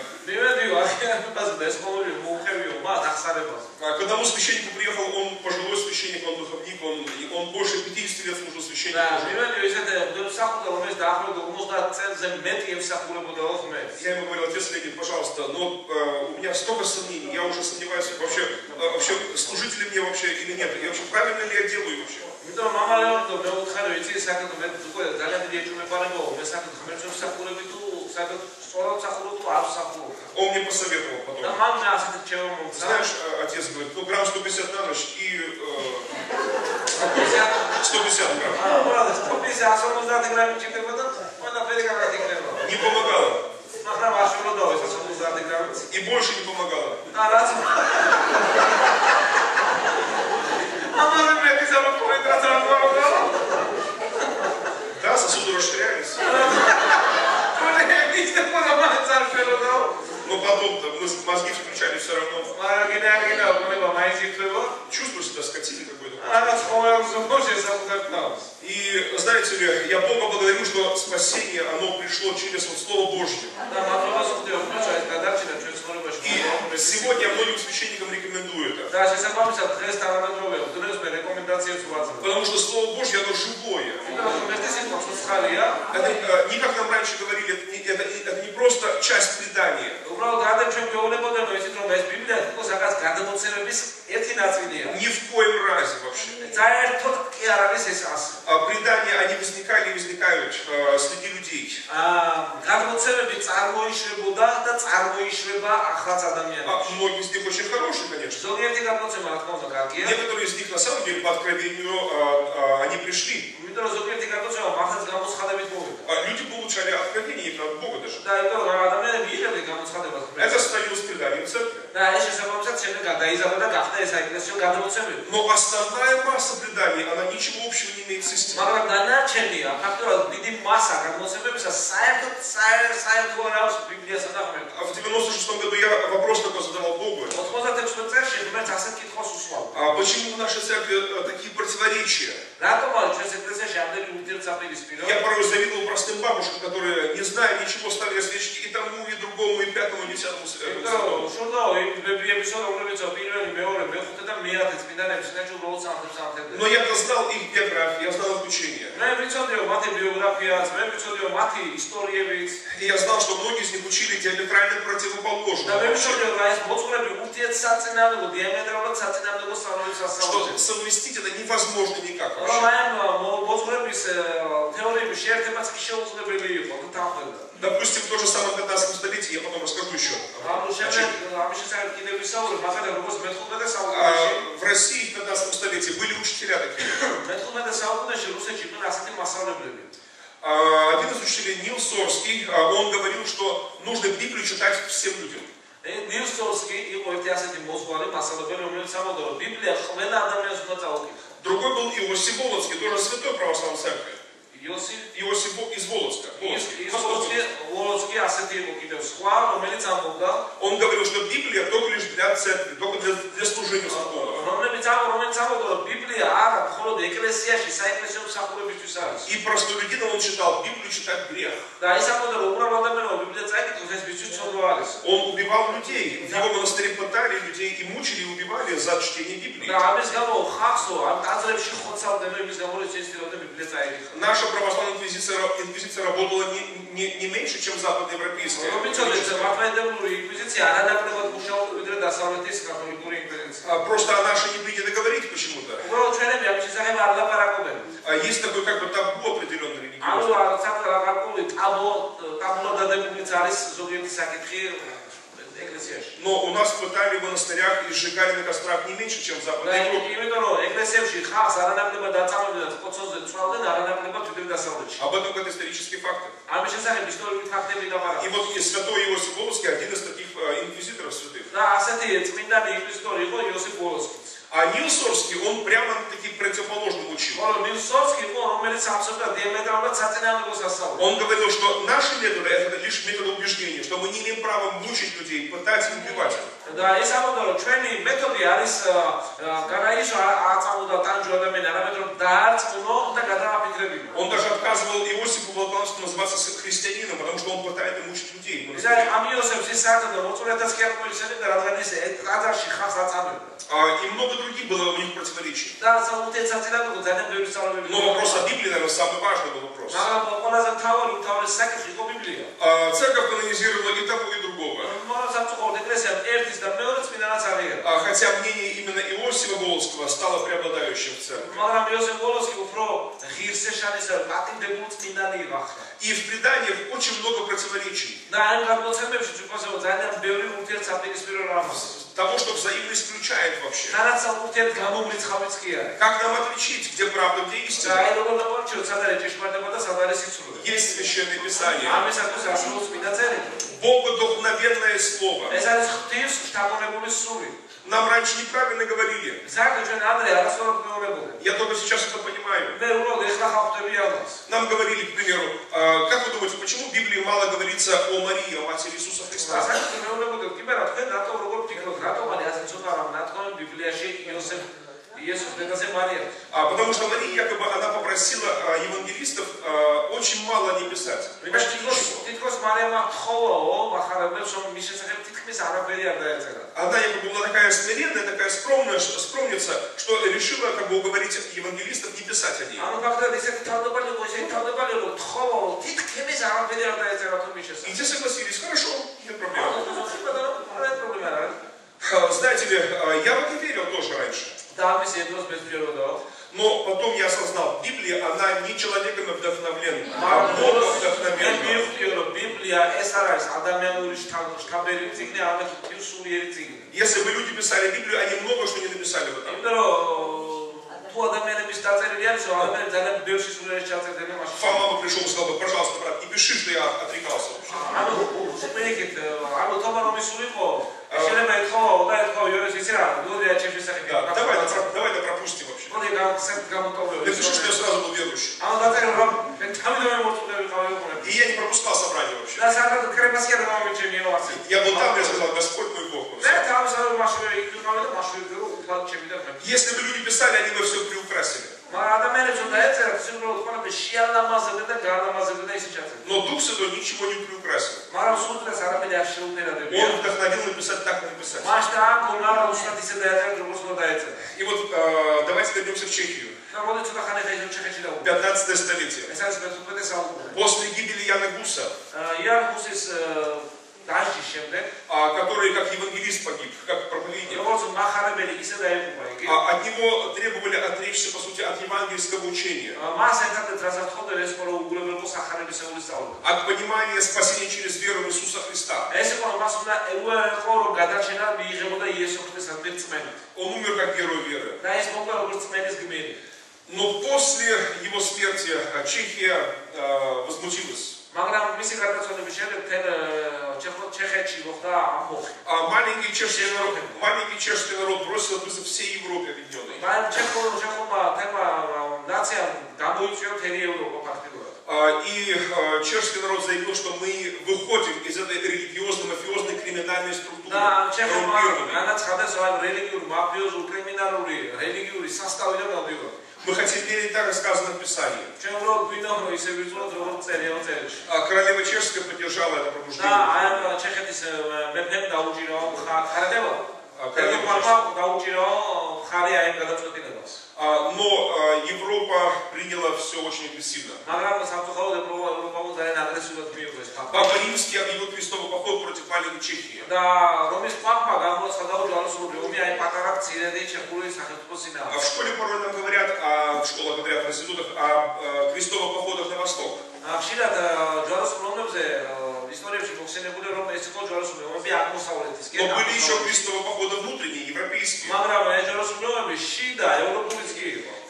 К одному священнику приехал, он пожилой священник, он духовник, он больше 50 лет служил священником. Я ему говорил, отец Леонид, пожалуйста, но у меня столько сомнений, я уже сомневаюсь, вообще служители мне вообще или нет, и вообще правильно ли я делаю вообще. Он мне посоветовал потом. Знаешь, отец говорит, грамм 150 на ночь и 150 грамм. Правда, 150 грамм чипа, он перегорает и Не помогало. грамм. И больше не помогало. Да, сосуды расширялись. Но потом-то мозги включали все равно. Чувствуешь себя скотиной какой-то. И знаете ли, я Бога благодарю, что спасение, оно пришло через вот Слово Божье. И сегодня я многим священникам рекомендую это. Потому что Слово Божье, оно живое. Это не как нам раньше говорили, это не просто часть предания. Ни в коем разе вообще. Предания, они возникали и возникают среди людей. Многие из них очень хорошие, конечно. Некоторые из них на самом деле по откровению они пришли. Люди получали откровение именно от Бога даже. Это становилось преданием церкви. Но основная масса преданий, она ничего общего не имеет с истиной. В 96 году я вопрос такой задавал Богу. Почему в нашей церкви такие противоречия? Я порой завидовал простым бабушкам, которые, не зная ничего, ставили свечки и тому, и другому, и пятому, и 10-му святому. Но я-то знал их биографию, я знал их учение. И я знал, что многие из них учили диаметрально противоположно. Что совместить это невозможно никак вообще. Допустим, в том же самом 15 столетии, я потом расскажу еще. В России в 15 столетии были учителя такие. Один из учителей, Нил Сорский, он говорил, что нужно Библию читать всем людям. Другой был Иосиф Волоцкий, тоже святой православной церкви. Иосиф из Волоцка. Он говорил, что Библия только лишь для церкви, только для служения церковного. И простолюдинам он читал, Библию читать грех. Он убивал людей. В его монастыре пытали людей и мучили, и убивали за чтение Библии. Наша православная инквизиция работала не меньше, чем западноевропейская. Просто о нашей не принято говорить почему-то. Есть такой как бы табу определенный религиозный. Но у нас пытали в монастырях и сжигали на кострах не меньше, чем в Западной Европе. Об этом говорят исторические факты. И вот святой Иосиф Волоцкий один из таких инквизиторов святых. А Нил Сорский, он прямо-таки противоположно учил. Он говорил, что наши методы это лишь методы убеждения, что мы не имеем права мучить людей, пытать и убивать их. Он даже отказывал Иосифу Волоколамскому называться христианином, потому что он пытает и мучить людей. И много других было у них противоречий. Но вопрос о Библии, наверное, самый важный был вопрос. Церковь канонизировала и того, и другого. Хотя мнение именно Иосифа Волоцкого стало преобладающим в церкви. И в преданиях очень много противоречий. того, что взаимно исключает вообще. თანაც ურთიერთ გამომრიცხავიც კი არის. Как нам отличить, где правда, где истина? აი როგორ დავარჩიოთ სად არის ჭეშმარიტება და сад არის სიცრუე. Есть Священное Писание. ამისათვის ასრულოს წმინდა წერილი. Богодухновенное слово. ეს არის ღვთის შთამონებული სული. Нам раньше неправильно говорили. ზოგადად ჩვენ ადრე არასწორად მეუბნებოდნენ. Я только сейчас это понимаю. მე უბრალოდ ეხლა ხავხტები ამას. Нам говорили, к примеру, как вы думаете, почему в Библии мало говорится о Марии, о матери Иисуса Христа? ზოგადად მეუბნებოდნენ, კიბერა თქვენ რატო როგორ ფიქრობთ, რატო მალე ასე ცოტა რამ ნათქვამი ბიბლიაში იოსებ Иисус дедაზე Мария. Потому что Мария якобы она попросила евангелистов очень мало не писать. თითქოს მარიამმა თხოვაო მახარებლებს რომ მის შესახებ თითქმის არაფერი არ დაეწერა. Она якобы была такая смиренная, такая скромница, что решила как бы уговорить евангелистов не писать о ней. ანუ ფაქტობრივად ისეთი თავდაბალი იყო, ისეთი თავდაბალი რომ თხოვაო თითქმის არაფერი არ დაეწერა თუ მის შესახებ. И те согласились, хорошо, нет проблем. проблема. Знаете ли, я в это верил тоже раньше. Но потом я осознал, Библия, она не человеком вдохновленная, а Богом вдохновенная. Если бы люди писали Библию, они много что не написали бы там. Фома бы пришел и сказал бы, пожалуйста, брат, не пиши, что я отрекался. Давай пропустим вообще. Напиши, что я сразу был верующий. И я не пропускал собрание вообще. Я был там, я сказал, Господь мой Бог. Если бы люди писали, они бы все приукрасили. Но Дух Святой ничего не приукрасил. Он вдохновил написать так, как написать. И вот давайте вернемся в Чехию. 15 столетие. После гибели Яна Гуса, который как евангелист погиб, как проповедник. От него требовали отречься, по сути, от евангельского учения. От понимания спасения через веру в Иисуса Христа. Он умер как герой веры. Но после его смерти Чехия возмутилась. Маленький чешский народ бросил вызов всей Европе объединенной. И чешский народ заявил, что мы выходим из этой религиозно-мафиозной криминальной структуры. Мы хотим верить так, как сказано в Писании. Королева чешская поддержала это пробуждение. Но Европа приняла все очень агрессивно. Папа Римский объявил крестовый поход против маленькой Чехии. В школе порой нам говорят, в школах говорят, в институтах, о крестовых походах на восток. Но были еще крестовые походы внутренние, европейские.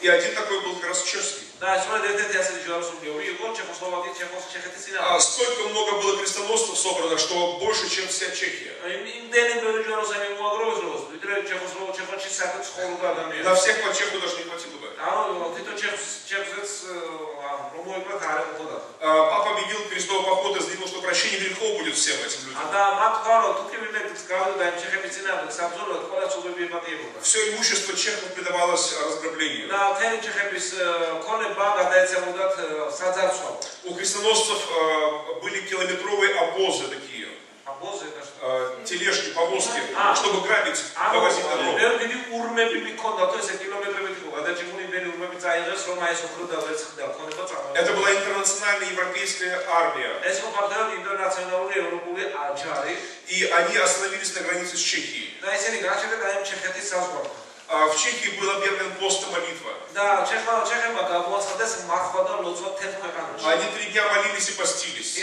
И один такой был как раз чешский. Столько много было крестоносцев собрано, что больше, чем вся Чехия. На всех по чеху даже не хватило бы. Папа объявил крестовый поход и заявил, что прощение грехов будет всем этим людям. Все имущество чехов предавалось разграблению. У крестоносцев были километровые обозы такие. Тележки, повозки, чтобы грабить магазин добро. Это была интернациональная европейская армия. И они остановились на границе с Чехией. В Чехии был объявлен пост и молитва. Они 3 дня молились и постились.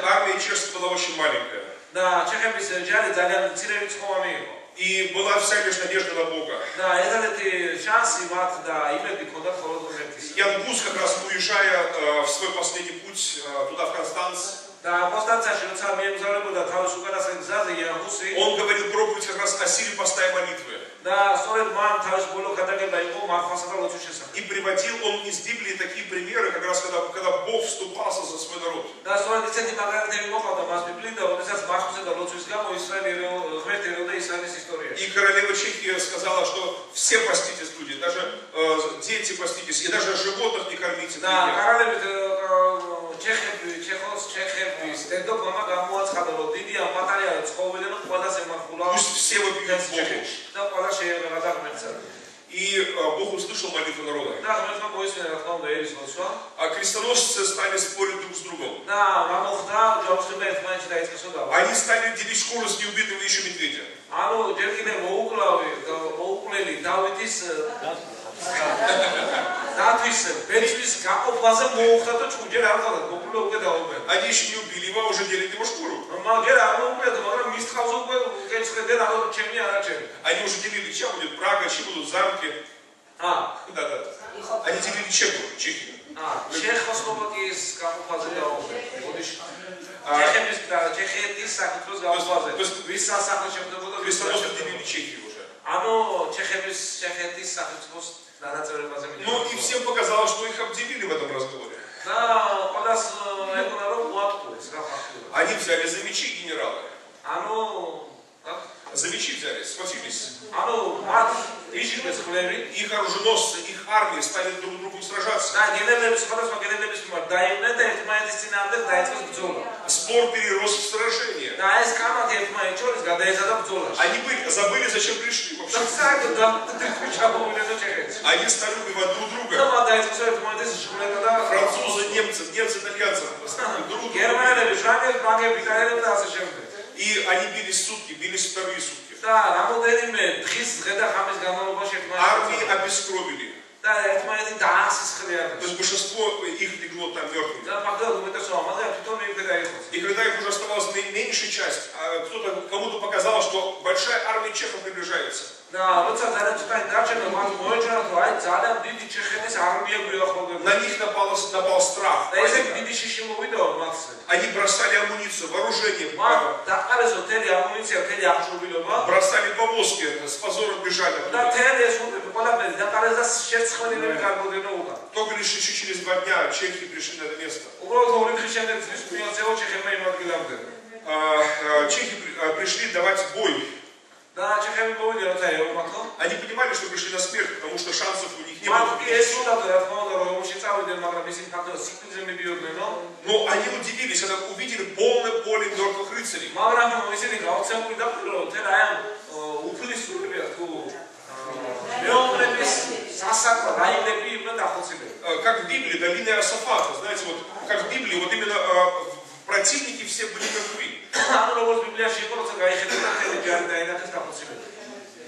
Армия чешская была очень маленькая. და ჩეხების ჯარი ძალიან მცირე რიცხოვანი იყო. И была вся лишь надежда на Бога. და ერთადერთი შანსი მათ და იმედი ჰქონდათ მხოლოდ ღმერთის. Ян Гус как раз уезжая в свой последний путь туда в Констанц, და კონსტანცაში როცა მიემგზავრებოდა თავის უკანასკნელ გზაზე იან გუსი, он говорил проповедь как раз о силе поста и молитвы. და სწორედ მან თავის ბოლო გადაგება იყო მართლასა და ლოცვის შესახებ. И приводил он из Библии такие примеры, как раз когда Бог вступался за свой народ. და სწორედ ისეთი მაგალითები მოყავდა მას ბიბლიიდან, როდესაც მართლისა და ლოცვის გამო ისრაელი ღმერთი ერეოდა ისრაელის ისტორიაში. И королева Чехия сказала, что все поститесь, люди, даже дети поститесь, и даже животных не кормите. და კარალებით ჩეხების დედოფლმა გამოაცხადა, რომ დიდი ან პატარა ცხოველია, რომ ყველას ემართულა. Пусть все вопиют Богу. და ყველა შეერევა და ღმერთსაც. И Бог услышал молитву народа. და ღმერთმა მოისმინა რა თქმა უნდა ერის ლოცვა. А крестоносцы стали спорить друг с другом. და რა მოხდა? ჯაუშები ერთმანეთში დაიწყესოდა. Они стали делить шкуру с неубитого еще медведя. ანუ ჯერ კიდევ მოუკლელი დავითის დათვის ბეწვის გაყოფაზე მოუხდა და ჯერ არ ყავდა მოკლე უკვე დაობენ. Они еще не убили его, уже делят его шкуру. მაგრამ არ მოუკლედა, მაგრამ მის თავზე უკვე გეცხედნენ, ანუ ჩემი არაჩემი. Они уже делили, чем будет Прага, чем будут замки. Да. Они делили Чехию. ჩეხოსლოვაკიის გაყოფაზე დაობენ. მოდიში. ჩეხეთის საქართველოს გაყოფაზე. ვის სასახლე შეხვდებოდა Крестоносцы делили Чехию уже. ანუ ჩეხეთის სახელმწიფოს დანაწევრებაზე მიდი. Ну и всем показалось, что их обделили в этом разговоре. და ყველას ეკონა რომ მოატყუეს რა ფაქტია. Они взяли за мечи генералы. ანუ За мечи взяли, схватились. ანუ მათ იშიგეს ხლები. Их оруженосцы, их армии стали друг с другом сражаться. და გენერლების სხვადასხვა გენერლების მიმართ დაიყვნენ და ერთმანეთის წინააღმდეგ დაიწყეს ბრძოლა. Спор перерос в сражение. და ეს კამათი ერთმანეთს შორის გადაეზადა ბრძოლაში. Они забыли, зачем пришли вообще. და საერთოდ ჩამოვიდნენ ჩეხეთს. Они стали убивать друг და друга. მათ დაიწყეს ერთმანეთის შხლება და Французы, немцы, итальянцы. Друг друга. გერმანელები, ჟანგები, ფრანგები, იტალიელები და ასე შემდეგ. И они бились сутки, бились вторые сутки. და რამოდენიმე დღის დღე და ხამის განმავლობაში Армии обескровили. და ერთმანეთი დაასისხლიანეს. То есть большинство их легло там мертвыми. და ფაქტობრივად უმეტესობა მაგრამ თვითონ მიიღე დაიხოს. И когда их уже оставалась меньшая часть, кому-то показалось, что большая армия чехов приближается. და როცა ძალიან ცოტა დარჩენა მათ მოეჩვენათ, რომ აი ძალიან დიდი ჩეხეთის არმიები ახლოვდება. На них напал страх. და ესე დიდი შიში მოვიდა მათზე. Они бросали амуницию, вооружение, დაყარეს მთელი ამუნიცია, მთელი აღჭურვილობა. бросали повозки, с позором бежали. და მთელი ეს ყველაფერი დაყარეს და შეცხლილები გარბოდნენ უკან. Только лишь еще через 2 дня чехи пришли на это место. უბრალოდ ორი დღის შემდეგ წლის მიოცეო ჩეხებმა იმ ადგილამდე. Чехи пришли давать бой. და ჩეხები მოვიდნენ როცა ეომათო. Они понимали, что пришли на смерть, потому что шансов у них не მათ было. ეს უნდა რა თქმა უნდა რომ შეწავიდნენ, მაგრამ ისინი ფაქტობრივად სიკვდილზე მიდიოდნენ. Но они удивились, когда увидели полное поле мертвых рыцарей. მაგრამ ისინი გაოცებული დაფიქრდნენ, რომ თერა ამ უფლისწულებია თუ მეომრების სასაკვა რაიმები იყვნენ დახოცილები. Как в Библии, долина Иосафата, знаете, вот как в Библии, вот именно противники все были мертвы. ანუ როგორც ბიბლიაში იყო, როცა გაიხედა თელი ჯარი დაინახეს დახოცილები.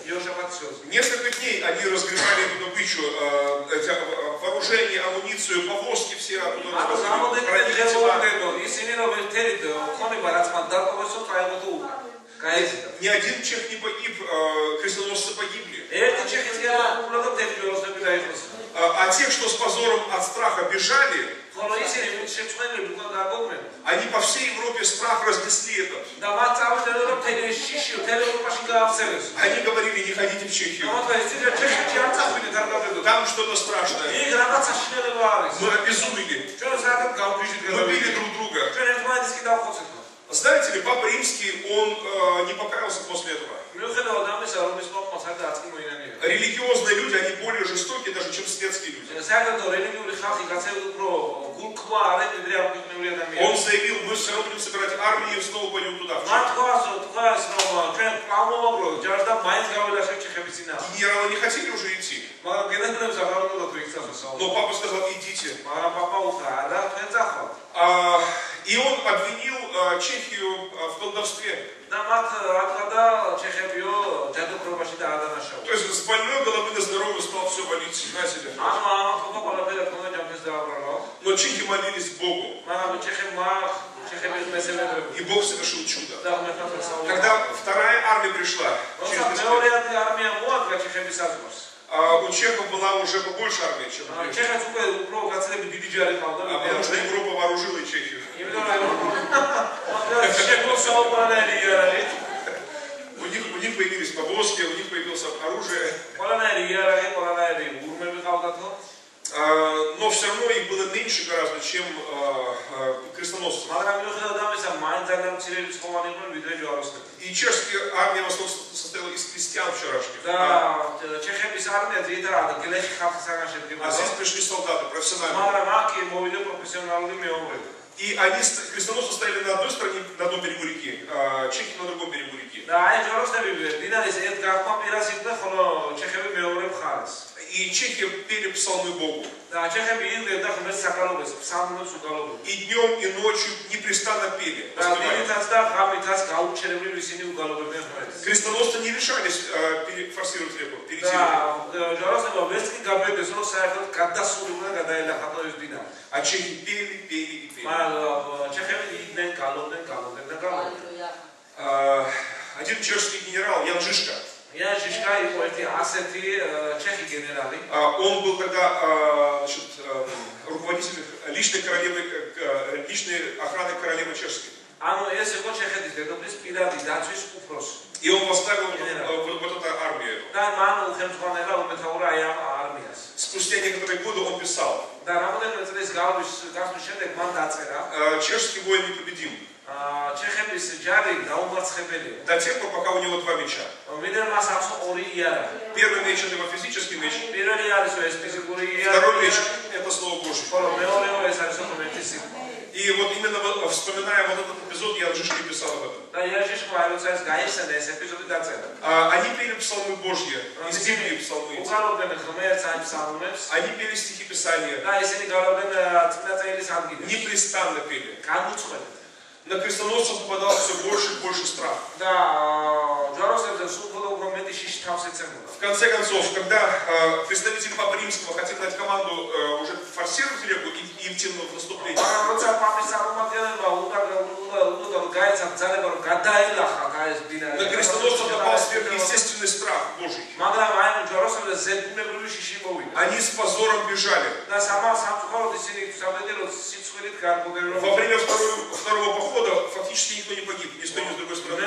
იოშაფატის შორის. Несколько дней они разгребали эту добычу, вооружение, амуницию, повозки все оттуда развозили. ისინი რომ ერთერი ხონება რაც მათ დაკავეს, წაიღო უკან. Ни один чех не погиб, крестоносцы погибли. ერთი ჩეხის გაუყურდა თელი ჯოროსები დაიხოს. А те, что с позором от страха бежали, ხოლო ისინი შეწყვეტილი უკან დაგობრდნენ. они по всей Европе страх разнесли этот. და მათ წავიდნენ რომ თელი შიში თელი ევროპაში გაავრცელეს. Они говорили, не ходите в Чехию. Там что-то страшное. Мы обезумели. Мы били друг друга. Знаете ли, Папа Римский, он не покаялся после этого. Религиозные люди, они более жестокие даже, чем светские люди. Он заявил, мы все равно будем собирать армию и снова пойдем туда. Генералы не хотели уже идти. Но папа сказал, идите. И он обвинил Чехию в колдовстве. То есть с больной головы на здоровую стал все валить, знаете ли. Но чехи молились Богу. И Бог совершил чудо. Когда вторая армия пришла, у чехов была уже побольше армия, чем у потому что Европа вооружила и Чехию. У них появились повозки, у них появилось оружие. Но все равно их было меньше гораздо, чем крестоносцев. И чешская армия в основном состояла из крестьян вчерашних. А здесь пришли солдаты, профессиональные. И они, крестоносцы, стояли на одной стороне, на одном берегу реки, а чехи на другом берегу реки. И чехи пели псалмы Богу. И днем, и ночью непрестанно пели. Крестоносцы не решались форсировать реку, перейти реку. А чехи пели, пели и пели. Один чешский генерал, Ян Жишка, он был тогда руководителем личной охраны королевы чешской. И он поставил вот эту армию. Спустя некоторые годы он писал: чешский воин непобедим. До тех пор, пока у него два меча. Первый меч — это его физический меч. Второй меч — это Слово Божье. И вот именно вспоминая вот этот эпизод, Ян Жишка писал об этом. Они пели псалмы Божьи, из Библии псалмы. Они пели стихи Писания. Непрестанно пели. На крестоносцев попадал все больше и больше страх. В конце концов, когда представитель Папы Римского хотел дать команду уже форсировать реку и идти в наступление, на крестоносцев напал сверхъестественный страх Божий. Они с позором бежали. Во время второго похода фактически никто не погиб, ни с той, ни с другой стороны.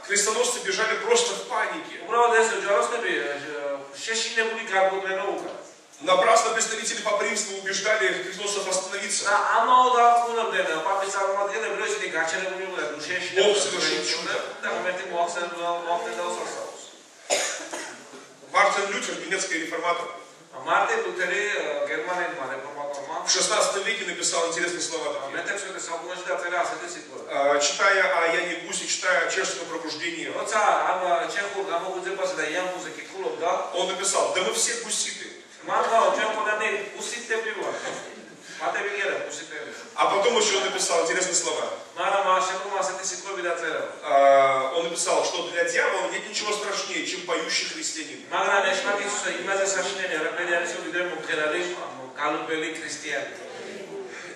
Крестоносцы бежали просто в панике. Напрасно представители Папы Римского убеждали крестоносцев остановиться. Бог совершил чудо. Мартин Лютер, немецкий реформатор, в 16 веке написал интересные слова. Читая о Яне Гусе, читая о чешском пробуждении, он написал: да мы все гуситы. А потом еще он написал интересные слова. Он написал, что для дьявола нет ничего страшнее, чем поющий христианин.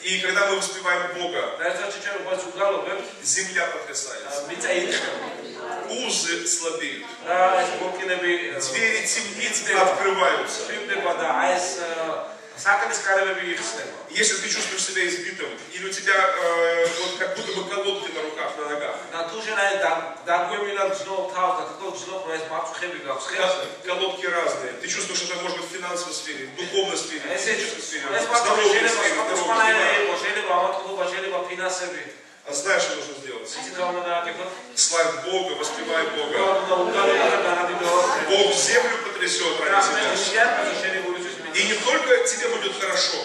И когда мы воспеваем Бога, земля потрясается, узы слабеют, двери темниц открываются. Если ты чувствуешь себя избитым, или у тебя вот как будто бы колодки на руках, на ногах, колодки разные, ты чувствуешь, это может быть в финансовой сфере, в духовной сфере, в физической сфере, в здоровьей сфере. А знаешь, что нужно сделать? Славь Бога, воспевай Бога. Бог землю потрясет ради тебя. И не только тебе будет хорошо,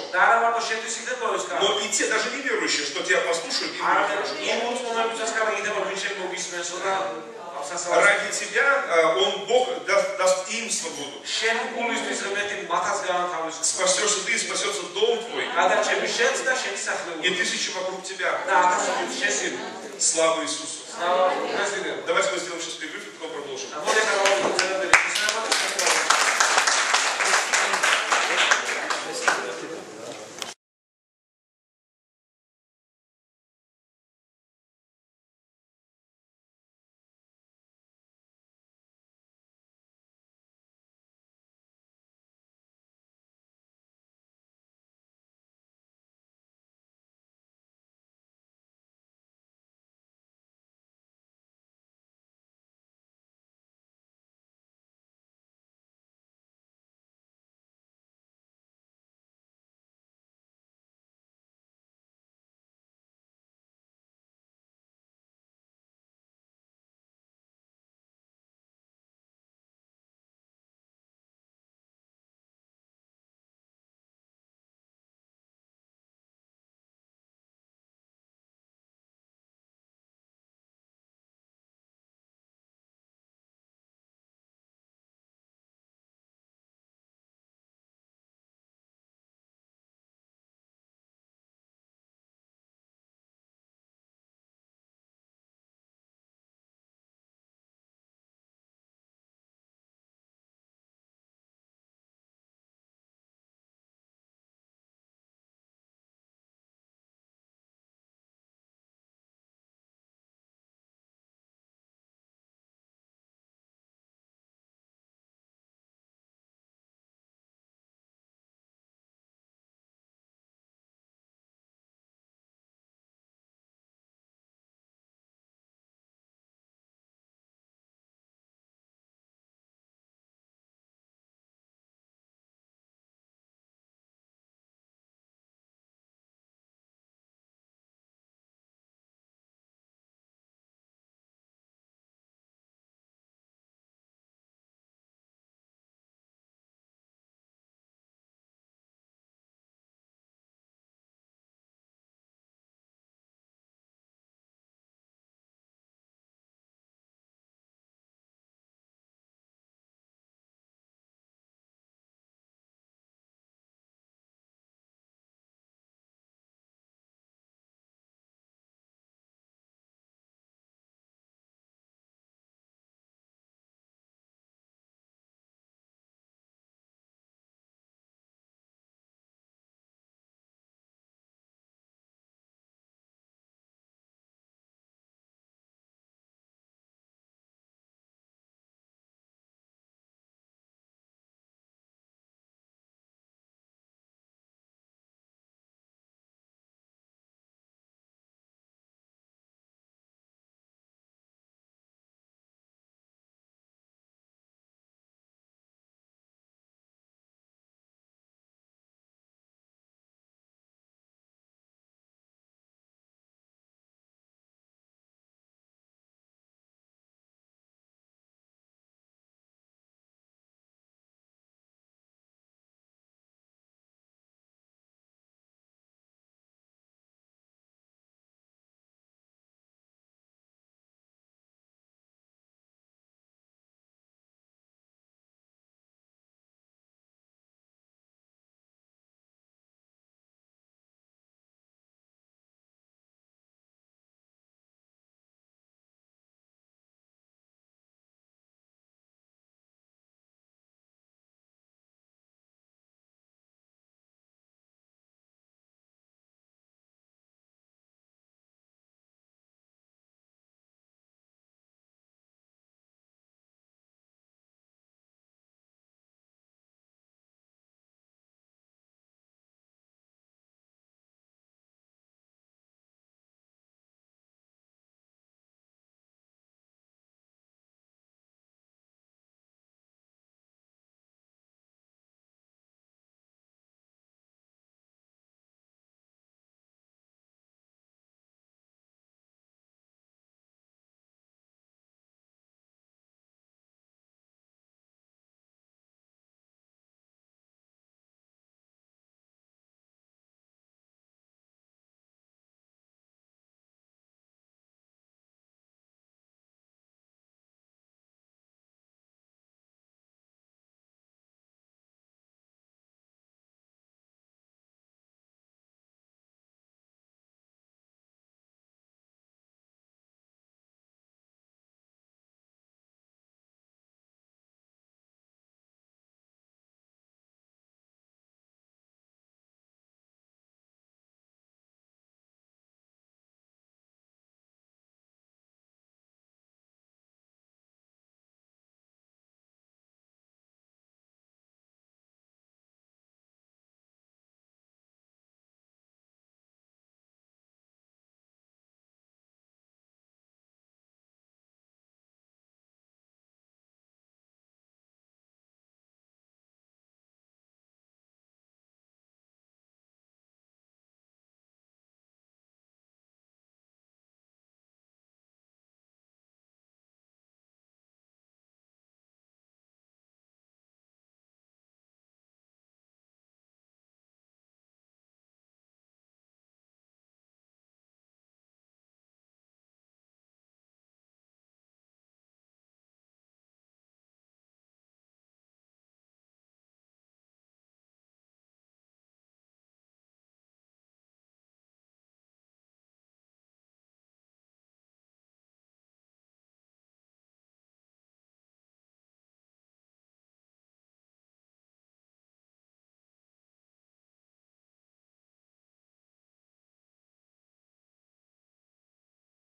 но и те, даже неверующие, что тебя послушают, им будет хорошо. Ради тебя Бог даст им свободу. Спасешься ты, спасется дом твой. И тысячи вокруг тебя. Слава Иисусу. Давайте мы сделаем сейчас